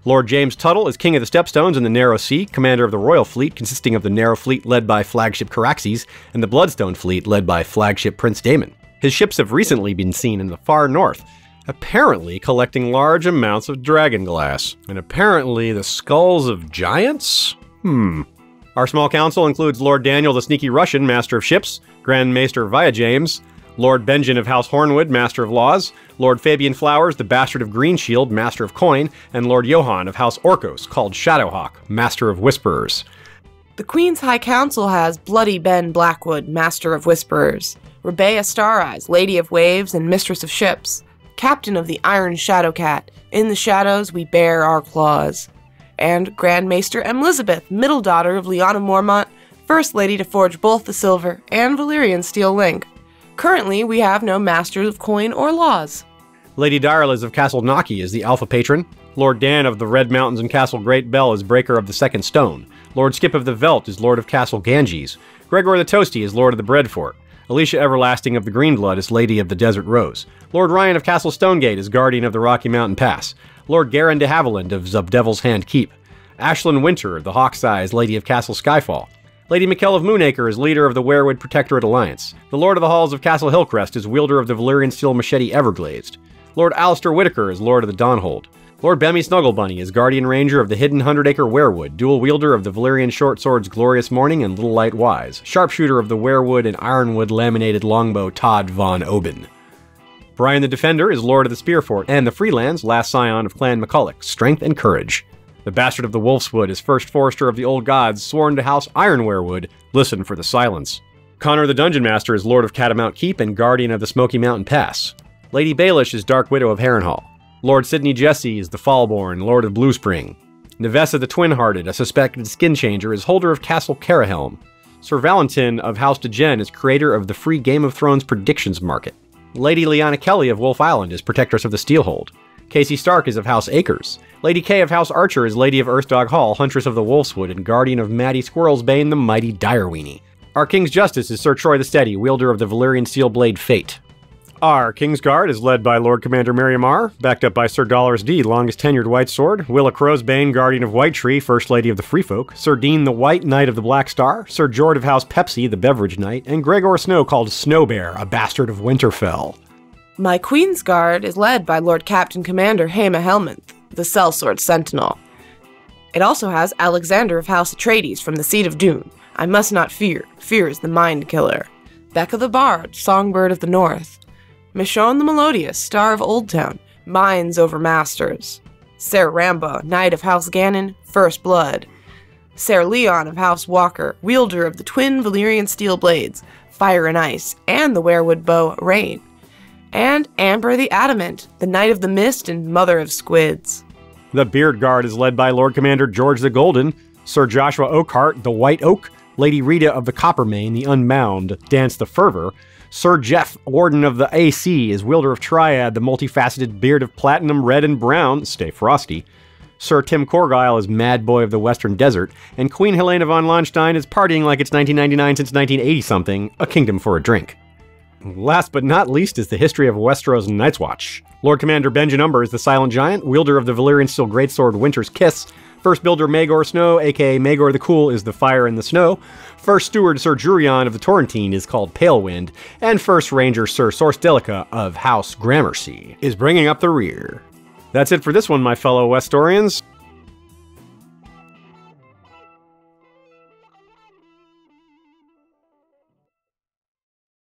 Lord James Tuttle is King of the Stepstones in the Narrow Sea, commander of the Royal Fleet, consisting of the Narrow Fleet led by flagship Caraxes, and the Bloodstone Fleet led by flagship Prince Daemon. His ships have recently been seen in the far north, apparently collecting large amounts of dragon glass, and apparently the skulls of giants? Our small council includes Lord Daniel the Sneaky Russian, Master of Ships, Grand Maester Via James, Lord Benjen of House Hornwood, Master of Laws, Lord Fabian Flowers, the Bastard of Greenshield, Master of Coin, and Lord Johann of House Orcos, called Shadowhawk, Master of Whisperers. The Queen's High Council has Bloody Ben Blackwood, Master of Whisperers, Rebea Stareyes, Lady of Waves and Mistress of Ships, Captain of the Iron Shadowcat, in the shadows we bear our claws, and Grand Maester Elizabeth, middle daughter of Lyanna Mormont, First Lady to forge both the Silver and Valyrian Steel Link. Currently, we have no Masters of Coin or Laws. Lady Direliz of Castle Naki is the Alpha Patron. Lord Dan of the Red Mountains and Castle Great Bell is Breaker of the Second Stone. Lord Skip of the Veldt is Lord of Castle Ganges. Gregor the Toasty is Lord of the Bread Fort. Alicia Everlasting of the Greenblood is Lady of the Desert Rose. Lord Ryan of Castle Stonegate is Guardian of the Rocky Mountain Pass. Lord Garin de Haviland of Zubdevil's Hand Keep. Ashlyn Winter, the Hawk's-Eye, is Lady of Castle Skyfall. Lady Mikkel of Moonacre is leader of the Werewood Protectorate Alliance. The Lord of the Halls of Castle Hillcrest is wielder of the Valyrian Steel Machete Everglazed. Lord Alistair Whitaker is Lord of the Dawnhold. Lord Bemmy Snugglebunny is Guardian Ranger of the Hidden 100-Acre Werewood, dual wielder of the Valyrian short swords Glorious Morning and Little Light Wise, sharpshooter of the Werewood and Ironwood laminated longbow Todd von Oben. Brian the Defender is Lord of the Spearfort and the Freelands, last scion of Clan McCulloch, strength and courage. The Bastard of the Wolfswood is first Forester of the Old Gods, sworn to House Ironwerewood, listen for the silence. Connor the Dungeon Master is Lord of Catamount Keep and Guardian of the Smoky Mountain Pass. Lady Baelish is Dark Widow of Harrenhal. Lord Sidney Jesse is the Fallborn, Lord of Bluespring. Nevessa the Twin-Hearted, a suspected skin changer, is holder of Castle Carahelm. Sir Valentin of House DeGen is creator of the free Game of Thrones predictions market. Lady Lyanna Kelly of Wolf Island is protectress of the Steelhold. Casey Stark is of House Acres. Lady Kay of House Archer is Lady of Earthdog Hall, huntress of the Wolfswood, and guardian of Maddie Squirrelsbane, the mighty Direweenie. Our King's Justice is Sir Troy the Steady, wielder of the Valyrian Steelblade Fate. Our Kingsguard is led by Lord Commander Meriamar, backed up by Sir Dollars D, longest tenured White Sword, Willa Crowsbane, Guardian of White Tree, First Lady of the Freefolk, Sir Dean the White, Knight of the Black Star, Sir Jord of House Pepsi, the Beverage Knight, and Gregor Snow called Snowbear, a bastard of Winterfell. My Queen's Guard is led by Lord Captain Commander Haema Helminth, the Sellsword Sentinel. It also has Alexander of House Atreides from the Seat of Doom. I must not fear. Fear is the mind killer. Becca the Bard, Songbird of the North. Michonne the Melodious, Star of Oldtown, Minds over Masters. Ser Rambo, Knight of House Gannon, First Blood. Ser Leon of House Walker, wielder of the twin Valyrian steel blades, Fire and Ice, and the werewood bow, Rain. And Amber the Adamant, the Knight of the Mist and Mother of Squids. The Beard Guard is led by Lord Commander George the Golden, Sir Joshua Oakhart, the White Oak, Lady Rita of the Coppermane, the Unbound, Dance the Fervor. Sir Jeff, Warden of the AC, is wielder of Triad, the multifaceted beard of Platinum, Red, and Brown, Stay Frosty. Sir Tim Corgyle is Mad Boy of the Western Desert, and Queen Helena von Lonstein is partying like it's 1999 since 1980-something, a kingdom for a drink. Last but not least is the history of Westeros and Night's Watch. Lord Commander Benjen Umber is the Silent Giant, wielder of the Valyrian Steel Greatsword Winter's Kiss. First Builder Maegor Snow, aka Maegor the Cool, is the Fire and the Snow. First Steward Sir Jurion of the Torrentine is called Pale Wind. And First Ranger Sir Source Delica of House Gramercy is bringing up the rear. That's it for this one, my fellow Westorians.